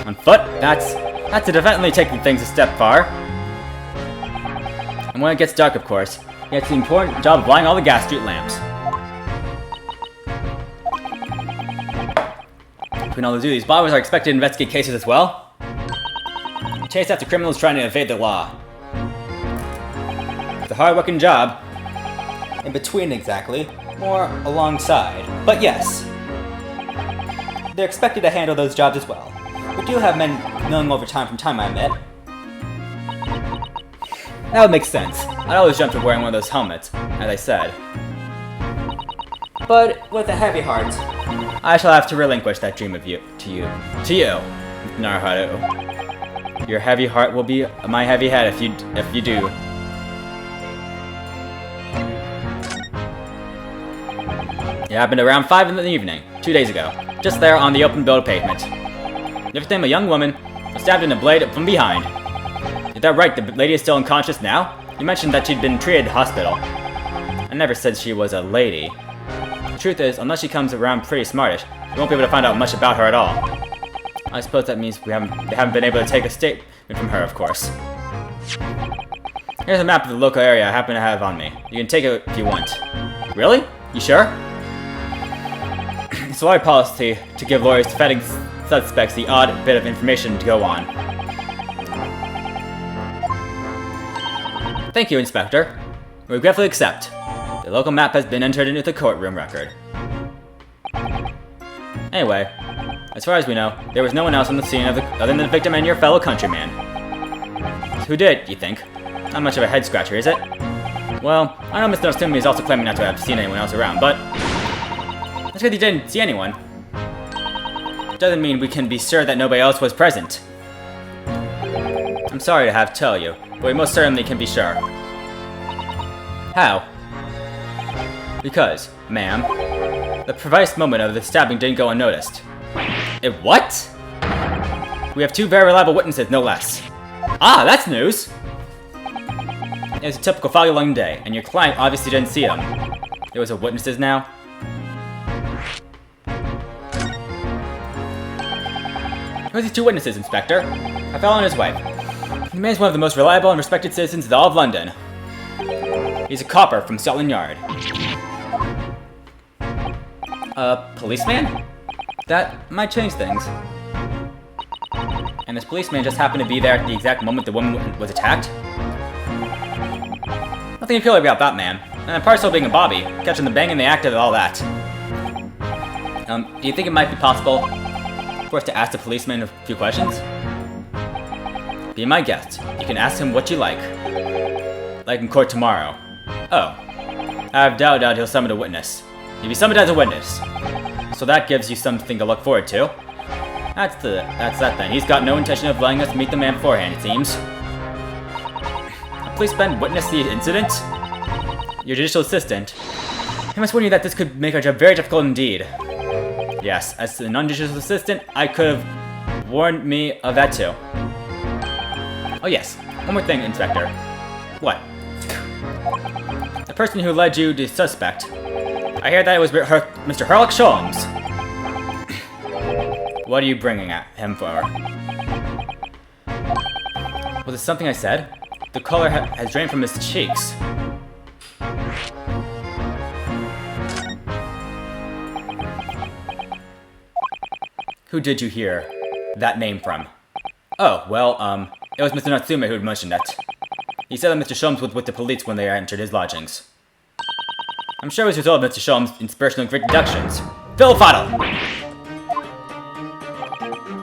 On foot, that's definitely taking things a step far. And when it gets dark, of course, he has the important job of lighting all the gas street lamps. Between all the duties, Bobbers are expected to investigate cases as well. Chase after criminals trying to evade the law. It's a hard-working job. In between, exactly. More alongside. But yes. They're expected to handle those jobs as well. We do have men milling overtime from time, I admit. That would make sense. I'd always jump to wearing one of those helmets, as I said. But with a heavy heart, I shall have to relinquish that dream of you, to you, Naruhodo. Your heavy heart will be my heavy head if you do. It happened around 5 in the evening, 2 days ago, just there on the open built pavement. The victim, a young woman, was stabbed in a blade from behind. Is that right? The lady is still unconscious now? You mentioned that she'd been treated at the hospital. I never said she was a lady. The truth is, unless she comes around pretty smartish, we won't be able to find out much about her at all. I suppose that means they haven't been able to take a statement from her, of course. Here's a map of the local area I happen to have on me. You can take it if you want. Really? You sure? It's lawyer policy to give lawyers defending suspects the odd bit of information to go on. Thank you, Inspector. We regretfully accept. The local map has been entered into the courtroom record. Anyway, as far as we know, there was no one else on the scene other than the victim and your fellow countryman. So who did, you think? Not much of a head-scratcher, is it? Well, I know Mr. Natsume is also claiming not to have seen anyone else around, but that's because he didn't see anyone. Doesn't mean we can be sure that nobody else was present. I'm sorry to have to tell you, but we most certainly can be sure. How? Because, ma'am, the precise moment of the stabbing didn't go unnoticed. It what? We have 2 very reliable witnesses, no less. Ah, that's news! It was a typical foggy London day, and your client obviously didn't see him. There was witnesses now. Who are these two witnesses, Inspector? A fellow and his wife. The man's one of the most reliable and respected citizens in all of London. He's a copper from Scotland Yard. A policeman? That might change things. And this policeman just happened to be there at the exact moment the woman was attacked? Nothing peculiar about that man. And a parcel being a bobby, catching the bang in the act of all that. Do you think it might be possible for us to ask the policeman a few questions? Be my guest. You can ask him what you like. Like in court tomorrow. Oh. I have doubt he'll summon a witness. He'll be summoned as a witness. So that gives you something to look forward to. That's that then. He's got no intention of letting us meet the man beforehand, it seems. A policeman witnessed the incident? Your judicial assistant? I must warn you that this could make our job very difficult indeed. Yes, as a non-judicial assistant, I could have warned me of that too. Oh yes, one more thing, Inspector. What? The person who led you to suspect. I hear that it was Mr. Sherlock Sholmes. What are you bringing at him for? Was it something I said? The color has drained from his cheeks. Who did you hear that name from? Oh, well, it was Mr. Natsume who had mentioned it. He said that Mr. Sholmes was with the police when they entered his lodgings. I'm sure it was a result of Mr. Sholmes' inspirational great deductions. Philophoto!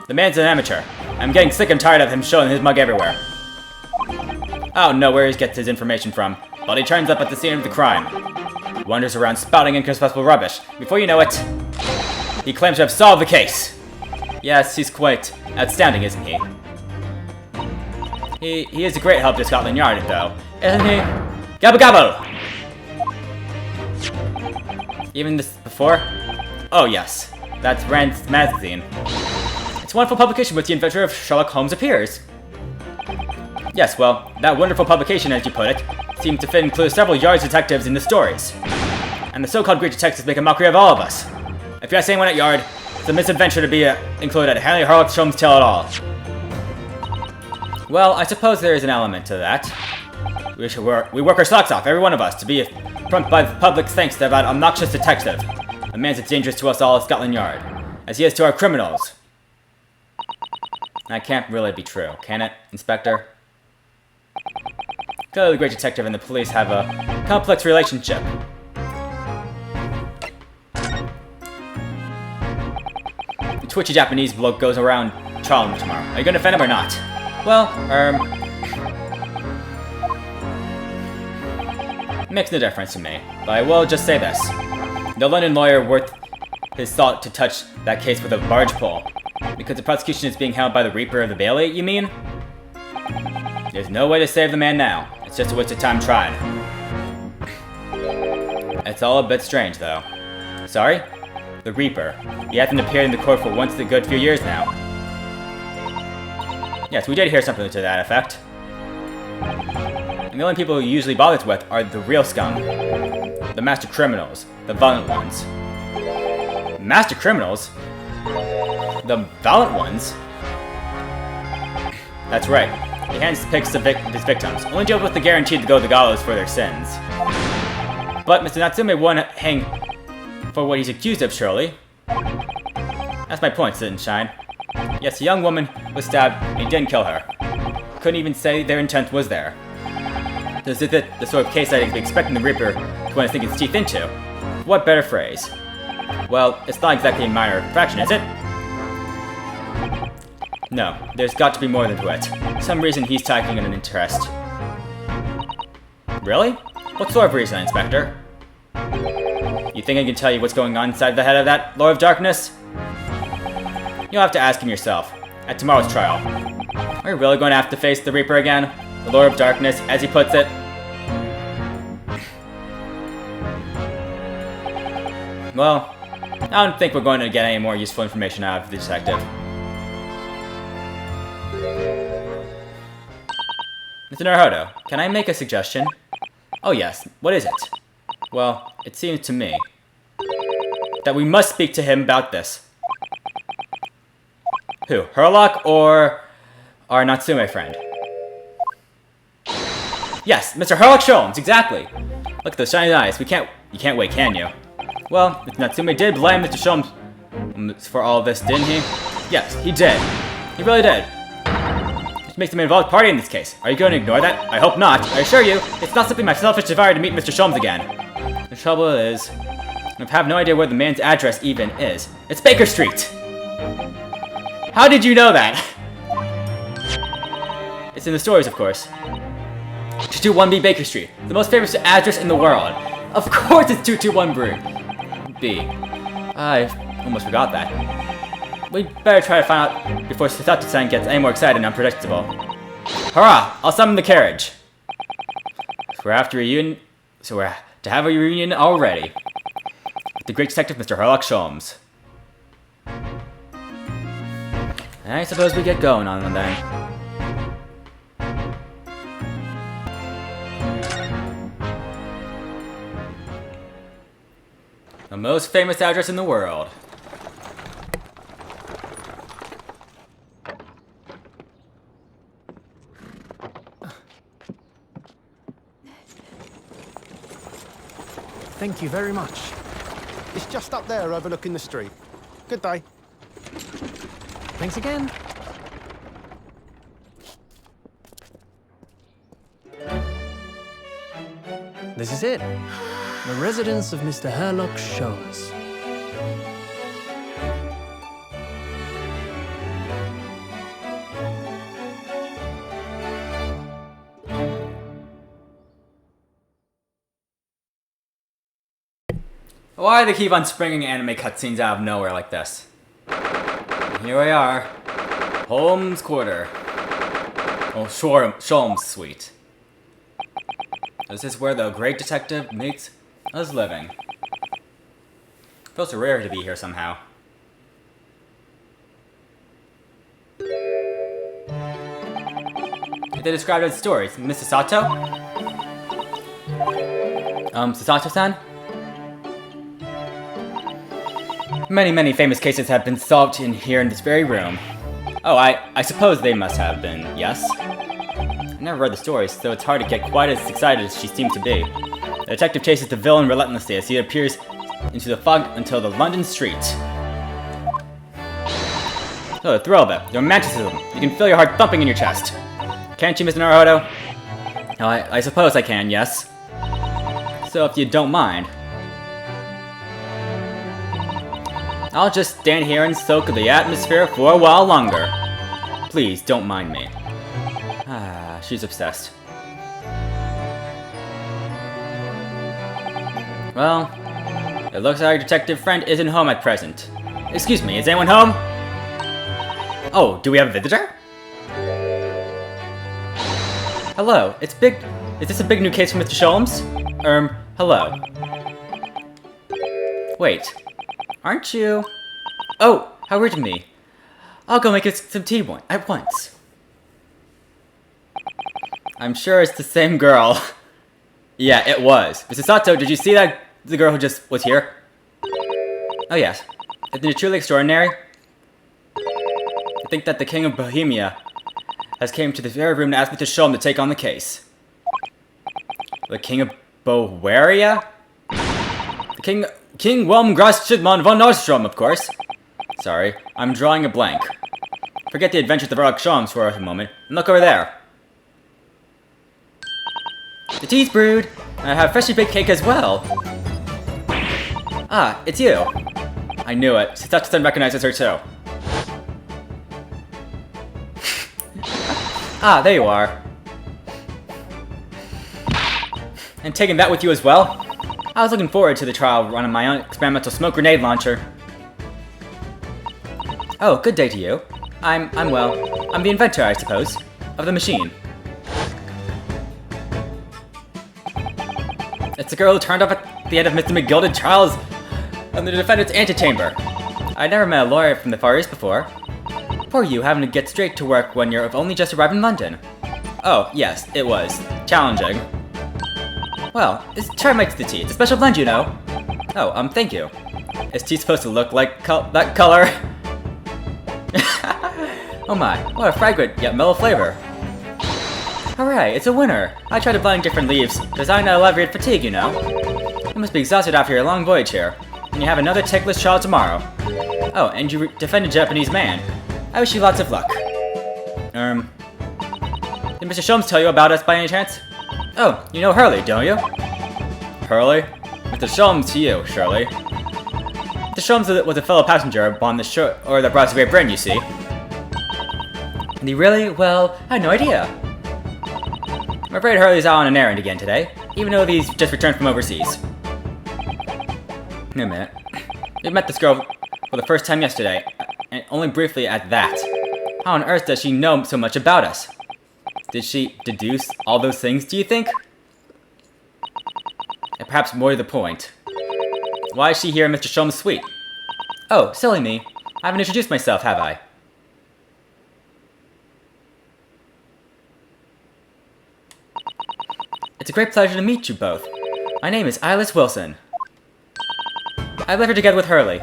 The man's an amateur. I'm getting sick and tired of him showing his mug everywhere. I don't know where he gets his information from, but he turns up at the scene of the crime. He wanders around spouting inconspicuous rubbish. Before you know it, he claims to have solved the case. Yes, he's quite outstanding, isn't he? He is a great help to Scotland Yard, though, isn't he? Gabba gabba! Even this before? Oh yes, that's Rand's magazine. It's a wonderful publication where the adventure of Sherlock Holmes appears. Yes, well, that wonderful publication, as you put it, seems to include several Yard's detectives in the stories. And the so-called great detectives make a mockery of all of us. If you ask anyone at Yard, it's a misadventure to be included at Henry Sherlock Holmes' tale at all. Well, I suppose there is an element to that. We work our socks off, every one of us, to be affronted by the public's thanks to that obnoxious detective. A man's as dangerous to us all at Scotland Yard, as he is to our criminals. That can't really be true, can it, Inspector? Clearly the great detective and the police have a complex relationship. The twitchy Japanese bloke goes around trial tomorrow. Are you gonna defend him or not? Well, makes no difference to me, but I will just say this. No London lawyer worth his salt to touch that case with a barge pole. Because the prosecution is being held by the Reaper of the Bailey, you mean? There's no way to save the man now. It's just a waste of time trying. It's all a bit strange, though. Sorry? The Reaper. He hasn't appeared in the court for once in a good few years now. Yes, we did hear something to that effect. And the only people he usually bothers with are the real scum. The master criminals. The violent ones. Master criminals? The violent ones? That's right. He handpicks his victims, only deal with the guarantee to go to the gallows for their sins. But Mr. Natsume won't hang for what he's accused of, surely. That's my point, Sunshine. Yes, a young woman was stabbed, and he didn't kill her. Couldn't even say their intent was there. This is the sort of case I'd be expecting the Reaper to want to sink his teeth into. What better phrase? Well, it's not exactly a minor infraction, is it? No, there's got to be more than to it. Some reason he's taking an interest. Really? What sort of reason, Inspector? You think I can tell you what's going on inside the head of that Lord of Darkness? You'll have to ask him yourself, at tomorrow's trial. Are you really going to have to face the Reaper again? The Lord of Darkness, as he puts it? Well, I don't think we're going to get any more useful information out of the detective. Mr. Naruhodo, can I make a suggestion? Oh yes, what is it? Well, it seems to me that we must speak to him about this. Who, Herlock or our Natsume friend? Yes, Mr. Herlock Sholmes, exactly. Look at those shiny eyes. You can't wait, can you? Well, Mr. Natsume did blame Mr. Sholmes for all this, didn't he? Yes, he did. He really did. Which makes him an involved party in this case. Are you going to ignore that? I hope not. I assure you, it's not simply my selfish desire to meet Mr. Sholmes again. The trouble is, I have no idea where the man's address even is. It's Baker Street! How did you know that? It's in the stories, of course. 221B Baker Street, the most famous address in the world. Of course it's 221B. I almost forgot that. We'd better try to find out before Sasato-san gets any more excited and unpredictable. Hurrah! I'll summon the carriage. We're to have a reunion already. With the great detective, Mr. Herlock Sholmes. I suppose we get going on then. The most famous address in the world. Thank you very much. It's just up there overlooking the street. Good day. Thanks again. This is it. The residence of Mr. Herlock Sholmes. Why do they keep on springing anime cutscenes out of nowhere like this? And here we are. Holmes' quarter. Oh, Sholmes' suite. This is where the great detective makes his living. Feels so rare to be here somehow. They described it as stories. Mrs. Sato? Sasato-san? Many famous cases have been solved in here in this very room. Oh, I suppose they must have been, yes? I never read the stories, so it's hard to get quite as excited as she seems to be. The detective chases the villain relentlessly as he appears into the fog until the London street. So the thrill of it, the romanticism, you can feel your heart thumping in your chest. Can't you, Mr. Naruhodo? Oh, I suppose I can, yes. So if you don't mind, I'll just stand here and soak the atmosphere for a while longer. Please, don't mind me. Ah, she's obsessed. Well, it looks like our detective friend isn't home at present. Excuse me, is anyone home? Oh, do we have a visitor? Hello, is this a big new case for Mr. Sholmes? Hello. Wait. Aren't you? Oh, how rude of me. I'll go make us some tea at once. I'm sure it's the same girl. Yeah, it was. Mrs. Sato, did you see that the girl who just was here? Oh yes. Isn't it truly extraordinary? I think that the King of Bohemia has came to this very room to ask Mr. Sholmes to take on the case. The King of Bohemia? The King Wilhelm Gross-Schidman von Nordstrom, of course. Sorry, I'm drawing a blank. Forget the adventures of Herlock Sholmes for a moment, and look over there. The tea's brewed. I have freshly baked cake as well. Ah, it's you. I knew it. Sasato-san recognizes her too. Ah, there you are. And taking that with you as well? I was looking forward to the trial run of my own experimental smoke grenade launcher. Oh, good day to you. I'm well. I'm the inventor, I suppose, of the machine. It's the girl who turned up at the end of Mr. McGilded trials in the defendant's antechamber. I'd never met a lawyer from the Far East before. Poor you having to get straight to work when you've only just arrived in London. Oh, yes, it was. Challenging. Well, it's Termite's the tea. It's a special blend, you know. Oh, thank you. Is tea supposed to look like that color? Oh my, what a fragrant yet mellow flavor. Hooray, it's a winner! I tried to blend different leaves, designed to alleviate fatigue, you know. You must be exhausted after your long voyage here, and you have another ticklish trial tomorrow. Oh, and you defend a Japanese man. I wish you lots of luck. Did Mr. Sholmes tell you about us by any chance? Oh, you know Hurley, don't you? Hurley? Mr. Sholmes to you, Shirley. Mr. Sholmes was a fellow passenger upon the shore, or that brought us to Great Britain, you see. And he really? Well, I had no idea. I'm afraid Hurley's out on an errand again today, even though he's just returned from overseas. Wait a minute. We met this girl for the first time yesterday, and only briefly at that. How on earth does she know so much about us? Did she deduce all those things, do you think? And perhaps more to the point. Why is she here in Mr. Sholmes' suite? Oh, silly me. I haven't introduced myself, have I? It's a great pleasure to meet you both. My name is Iris Wilson. I live here together with Hurley.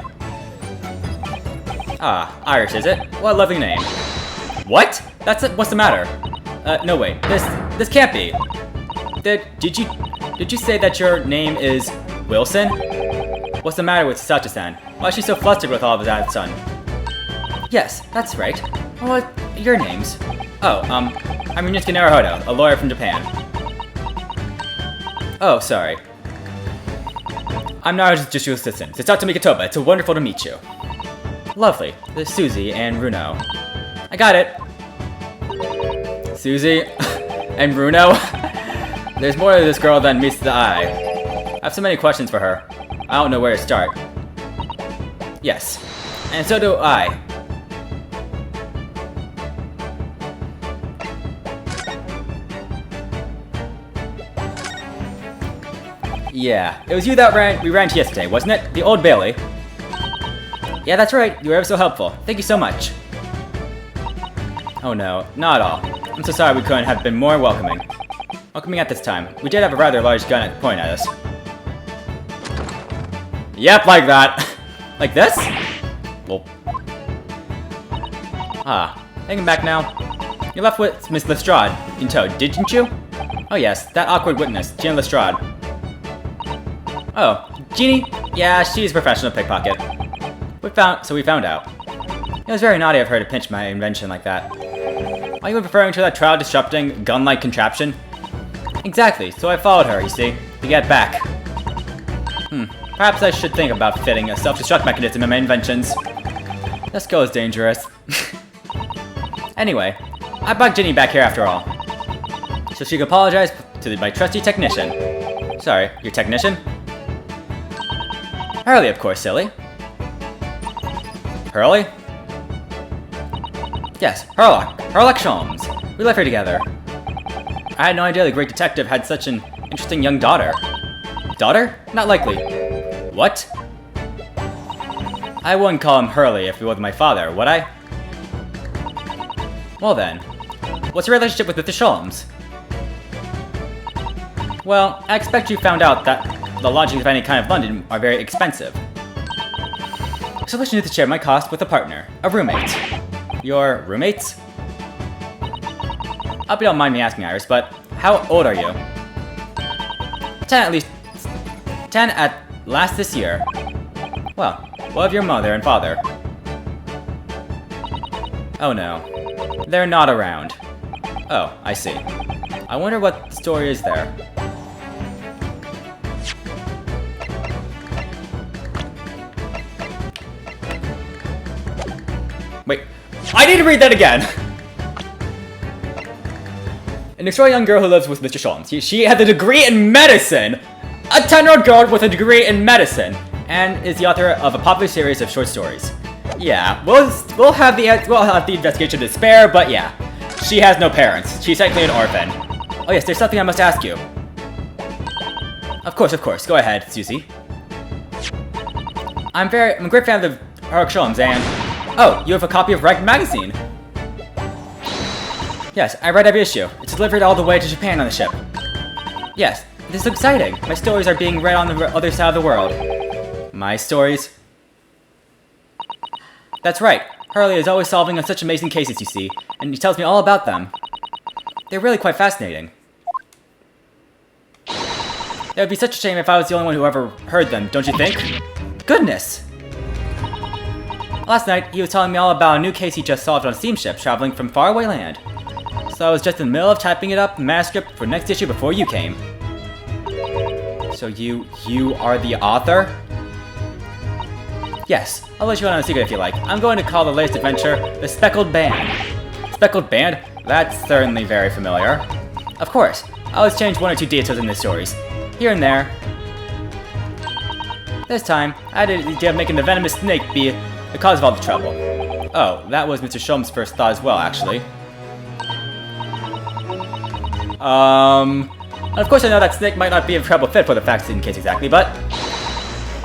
Ah, Irish, is it? What a lovely name. What? What's the matter? No wait, this can't be. Did you say that your name is Wilson? What's the matter with Sacha-san? Why is she so flustered with all of that, son? Yes, that's right. What are your names? Oh, I'm Naruhodo, a lawyer from Japan. Oh, sorry. I'm Naruhodo's just your assistant. It's Natsume Katoba. It's wonderful to meet you. Lovely. There's Susie and Bruno. I got it. Susie and Bruno? There's more to this girl than meets the eye. I have so many questions for her. I don't know where to start. Yes. And so do I. Yeah, it was you that we ran to yesterday, wasn't it? The Old Bailey. Yeah, that's right. You were ever so helpful. Thank you so much. Oh no, not at all. I'm so sorry we couldn't have been more welcoming. Welcoming at this time. We did have a rather large gun point at us. Yep, like that. Like this? Well. Ah, thinking back now. You left with Miss Lestrade in tow, didn't you? Oh yes, that awkward witness, Jean Lestrade. Oh, Jeannie? Yeah, she's a professional pickpocket. We found out. It was very naughty of her to pinch my invention like that. Are you referring to that trial-disrupting, gun-like contraption? Exactly, so I followed her, you see, to get back. Perhaps I should think about fitting a self-destruct mechanism in my inventions. This girl is dangerous. Anyway, I brought Ginny back here after all. So she could apologize to my trusty technician. Sorry, your technician? Hurley, of course, silly. Hurley? Yes, Herlock Sholmes. We live here together. I had no idea the great detective had such an interesting young daughter. Daughter? Not likely. What? I wouldn't call him Hurley if he was my father, would I? Well then, what's your relationship with Mr. Sholmes? Well, I expect you found out that the lodgings of any kind of London are very expensive. So I need to share my cost with a partner, a roommate. Your roommates? I hope you don't mind me asking, Iris, but how old are you? 10 at last this year. Well, what of your mother and father? Oh no, they're not around. Oh, I see. I wonder what the story is there. Wait, I need to read that again! An extraordinary young girl who lives with Mr. Sholmes. She has a degree in medicine! A 10-year-old girl with a degree in medicine! And is the author of a popular series of short stories. Yeah, we'll have the investigation to spare, but yeah. She has no parents. She's technically an orphan. Oh yes, there's something I must ask you. Of course. Go ahead, Susie. I'm a great fan of Herlock Sholmes, and... Oh, you have a copy of Rank magazine. Yes, I read every issue. It's delivered all the way to Japan on the ship. Yes, this is exciting. My stories are being read on the other side of the world. My stories? That's right. Hurley is always solving such amazing cases, you see, and he tells me all about them. They're really quite fascinating. It would be such a shame if I was the only one who ever heard them, don't you think? Goodness! Last night, he was telling me all about a new case he just solved on a steamship traveling from faraway land. So I was just in the middle of typing it up, manuscript for next issue before you came. So you are the author? Yes, I'll let you in on a secret if you like. I'm going to call the latest adventure The Speckled Band. Speckled Band? That's certainly very familiar. Of course, I always change one or two details in the stories, here and there. This time, I had the idea of making the venomous snake be the cause of all the trouble. Oh, that was Mr. Shulm's first thought as well, actually. Of course I know that snake might not be a trouble fit for the vaccine case exactly, but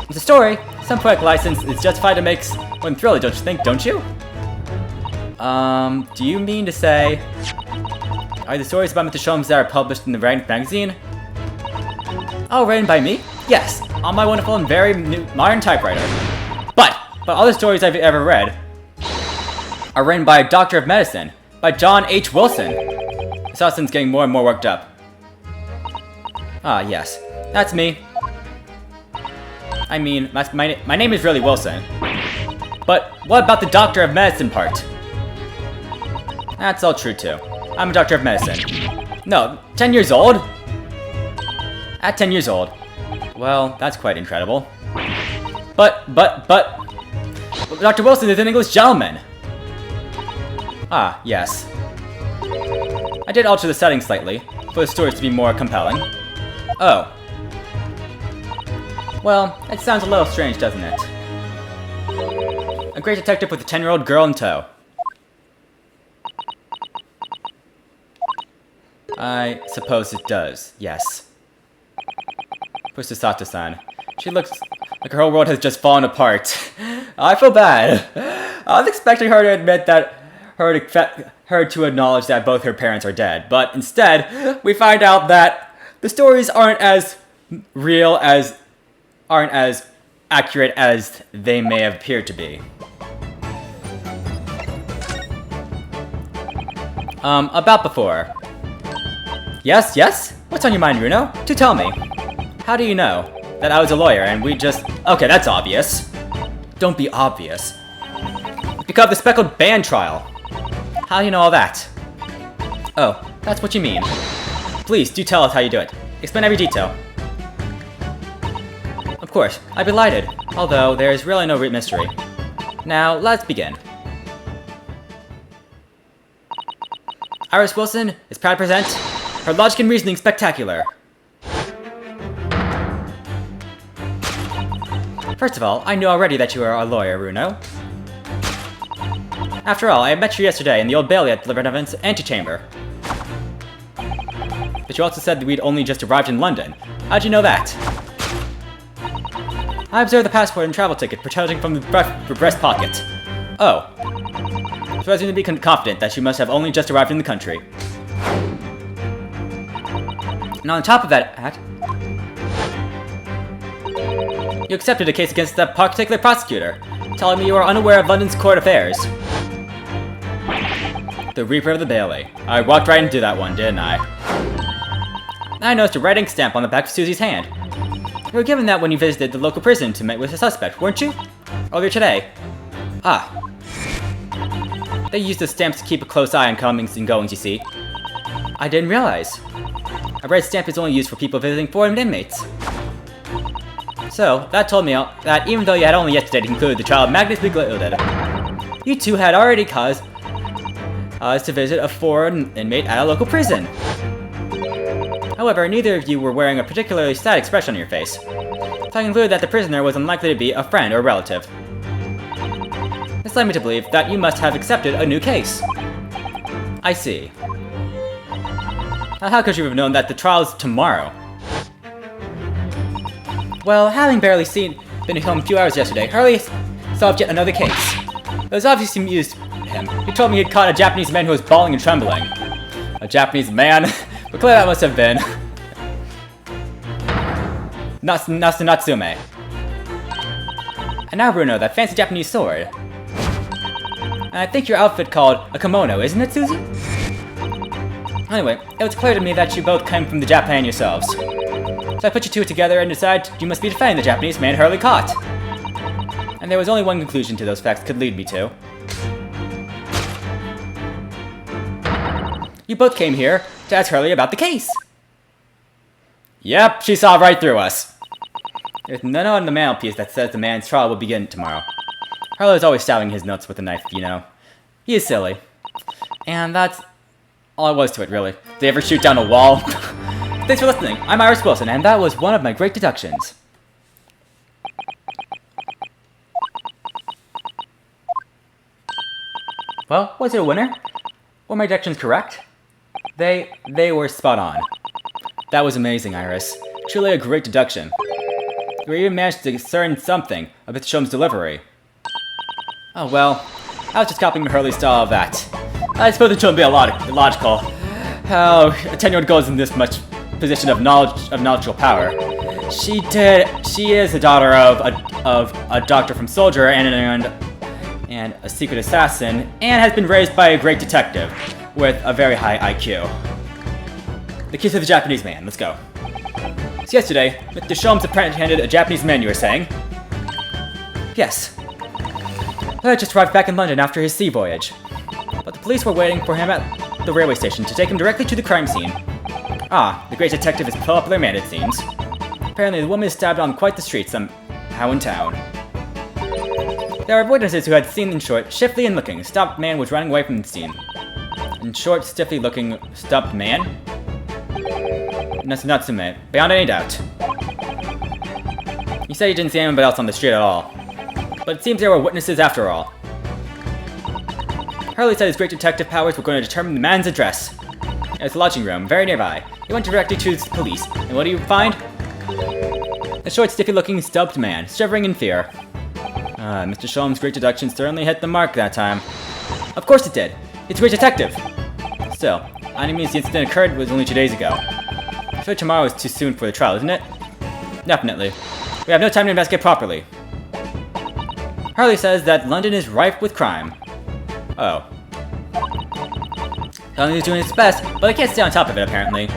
it's a story. Some poetic license is justified to make one thrilling, don't you think, don't you? Do you mean to say... Are the stories about Mr. Shulm's that are published in the Ranked magazine? Oh, written by me? Yes, on my wonderful and very new modern typewriter. But all the stories I've ever read are written by a doctor of medicine, by John H. Wilson. Austin's getting more and more worked up. Ah, yes, that's me. I mean, my name is really Wilson. But what about the doctor of medicine part? That's all true too. I'm a doctor of medicine. No, 10 years old? At 10 years old. Well, that's quite incredible. But, Dr. Wilson is an English gentleman. Ah, yes. I did alter the settings slightly, for the stories to be more compelling. Oh. Well, it sounds a little strange, doesn't it? A great detective with a 10-year-old girl in tow. I suppose it does, yes. Push Sato-san. She looks like her whole world has just fallen apart. I feel bad. I was expecting her to admit that her to acknowledge that both her parents are dead, but instead, we find out that the stories aren't as accurate as they may have appeared to be. About before. Yes? What's on your mind, Runo? Do tell me. How do you know that I was a lawyer and we just... Okay, that's obvious. Don't be obvious. Because of the Speckled Band trial. How do you know all that? Oh, that's what you mean. Please, do tell us how you do it. Explain every detail. Of course, I'd be delighted. Although, there is really no mystery. Now, let's begin. Iris Wilson is proud to present her Logic and Reasoning Spectacular. First of all, I knew already that you are a lawyer, Runo. After all, I met you yesterday in the Old Bailey at the Livernoven's antechamber. But you also said that we'd only just arrived in London. How'd you know that? I observed the passport and travel ticket protruding from the breast pocket. Oh. So I was going to be confident that you must have only just arrived in the country. And on top of that act, you accepted a case against that particular prosecutor, telling me you were unaware of London's court affairs. The Reaper of the Bailey. I walked right into that one, didn't I? I noticed a red ink stamp on the back of Susie's hand. You were given that when you visited the local prison to meet with a suspect, weren't you? Earlier today. Ah. They used the stamps to keep a close eye on comings and goings, you see. I didn't realize. A red stamp is only used for people visiting foreign inmates. So, that told me that even though you had only yesterday to conclude the trial of Magnus Bigloaded, you two had already caused us to visit a foreign inmate at a local prison. However, neither of you were wearing a particularly sad expression on your face, so I concluded that the prisoner was unlikely to be a friend or relative. This led me to believe that you must have accepted a new case. I see. Now, how could you have known that the trial's tomorrow? Well, having barely been home a few hours yesterday, Hurley solved yet another case. It was obviously amused him. He told me he had caught a Japanese man who was bawling and trembling. A Japanese man? What clearly that must have been. Natsume. And Naruhodo, that fancy Japanese sword. And I think your outfit called a kimono, isn't it, Susie? Anyway, it was clear to me that you both came from the Japan yourselves. So I put you two together and decided you must be defending the Japanese man Hurley caught. And there was only one conclusion to those facts could lead me to. You both came here to ask Hurley about the case. Yep, she saw right through us. There's none on the mantelpiece that says the man's trial will begin tomorrow. Hurley is always stabbing his nuts with a knife, you know. He is silly. And that's all I was to it, really. Did they ever shoot down a wall? Thanks for listening. I'm Iris Wilson, and that was one of my great deductions. Well, was it a winner? Were my deductions correct? They were spot on. That was amazing, Iris. Truly a great deduction. You even managed to discern something of Mr. Shome's delivery. Oh well, I was just copying Hurley's style of that. I suppose it shouldn't be illogical how a 10-year-old girl is in this much position of knowledgeable power. She is the daughter of a doctor from Soldier and a secret assassin, and has been raised by a great detective with a very high IQ. The case of the Japanese man, let's go. So yesterday, Mr. Shome's apprehended a Japanese man, you were saying? Yes. I just arrived back in London after his sea voyage. But the police were waiting for him at the railway station to take him directly to the crime scene. Ah, the great detective is a popular man, it seems. Apparently the woman is stabbed on quite the street somehow in town. There are witnesses who had seen, in short, shifty and looking, stumped man was running away from the scene. In short, stiffly looking, stumped man? Natsume, beyond any doubt. You said you didn't see anybody else on the street at all. But it seems there were witnesses after all. Hurley said his great detective powers were going to determine the man's address. It was a lodging room, very nearby. He went directly to the police, and what do you find? A short, stiffy-looking, stubbed man, shivering in fear. Mr. Shome's great deduction certainly hit the mark that time. Of course it did. It's a great detective. Still, only means the incident occurred was only 2 days ago. So tomorrow is too soon for the trial, isn't it? Definitely. We have no time to investigate properly. Hurley says that London is rife with crime. Oh. London is doing its best, but I can't stay on top of it, apparently.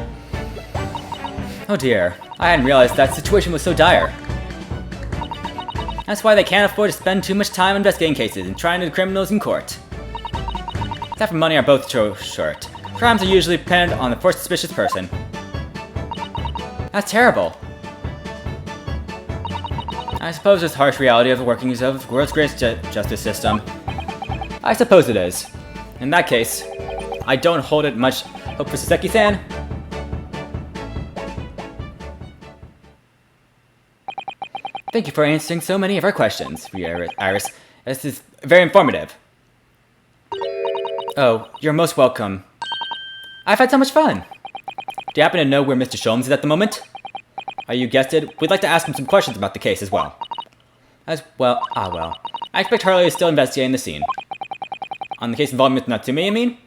Oh dear. I hadn't realized that situation was so dire. That's why they can't afford to spend too much time investigating cases and trying to criminals in court. Theft and money are both short. Crimes are usually pinned on the first suspicious person. That's terrible. I suppose it's the harsh reality of the workings of the world's greatest justice system. I suppose it is. In that case, I don't hold it much hope for Saseki-san. Thank you for answering so many of our questions, Iris. This is very informative. Oh, you're most welcome. I've had so much fun. Do you happen to know where Mr. Shomes is at the moment? You guessed it, we'd like to ask him some questions about the case as well. Well. I expect Hurley is still investigating the scene. On the case involving Mr. Natsume, you mean?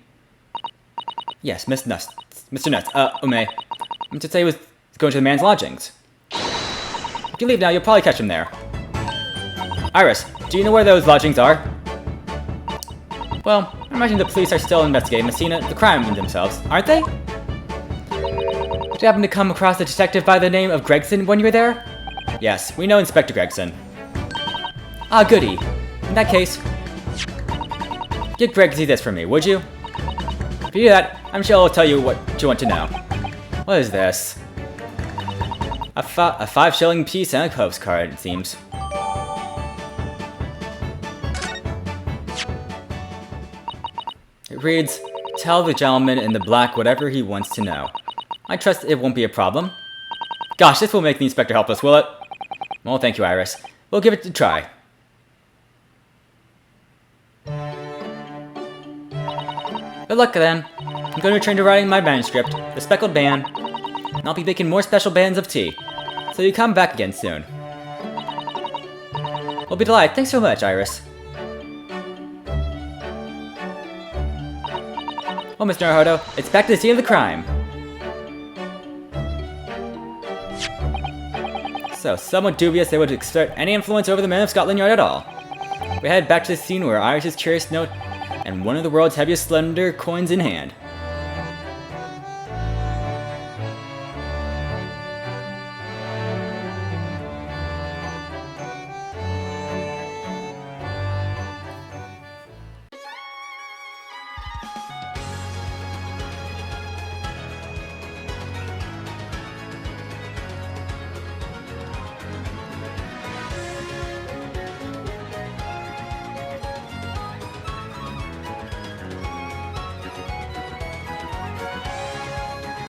Yes, Mr. Nuts. I meant to say he was going to the man's lodgings. If you leave now, you'll probably catch him there. Iris, do you know where those lodgings are? Well, I imagine the police are still investigating the scene of the crime themselves, aren't they? Did you happen to come across a detective by the name of Gregson when you were there? Yes, we know Inspector Gregson. Ah, goody. In that case, get Greg to see this for me, would you? If you do that, I'm sure I'll tell you what you want to know. What is this? A 5-shilling piece and a postcard, it seems. It reads, "Tell the gentleman in the black whatever he wants to know. I trust it won't be a problem." Gosh, this will make the inspector helpless, will it? Well, thank you, Iris. We'll give it a try. Good luck, then. I'm going to return to writing my manuscript, The Speckled Band, and I'll be making more special bands of tea, so you come back again soon. We'll be delighted. Thanks so much, Iris. Oh, Mr. Naruhodo, it's back to the scene of the crime. So, somewhat dubious they would exert any influence over the men of Scotland Yard at all. We head back to the scene where Iris is curious note and one of the world's heaviest slender coins in hand.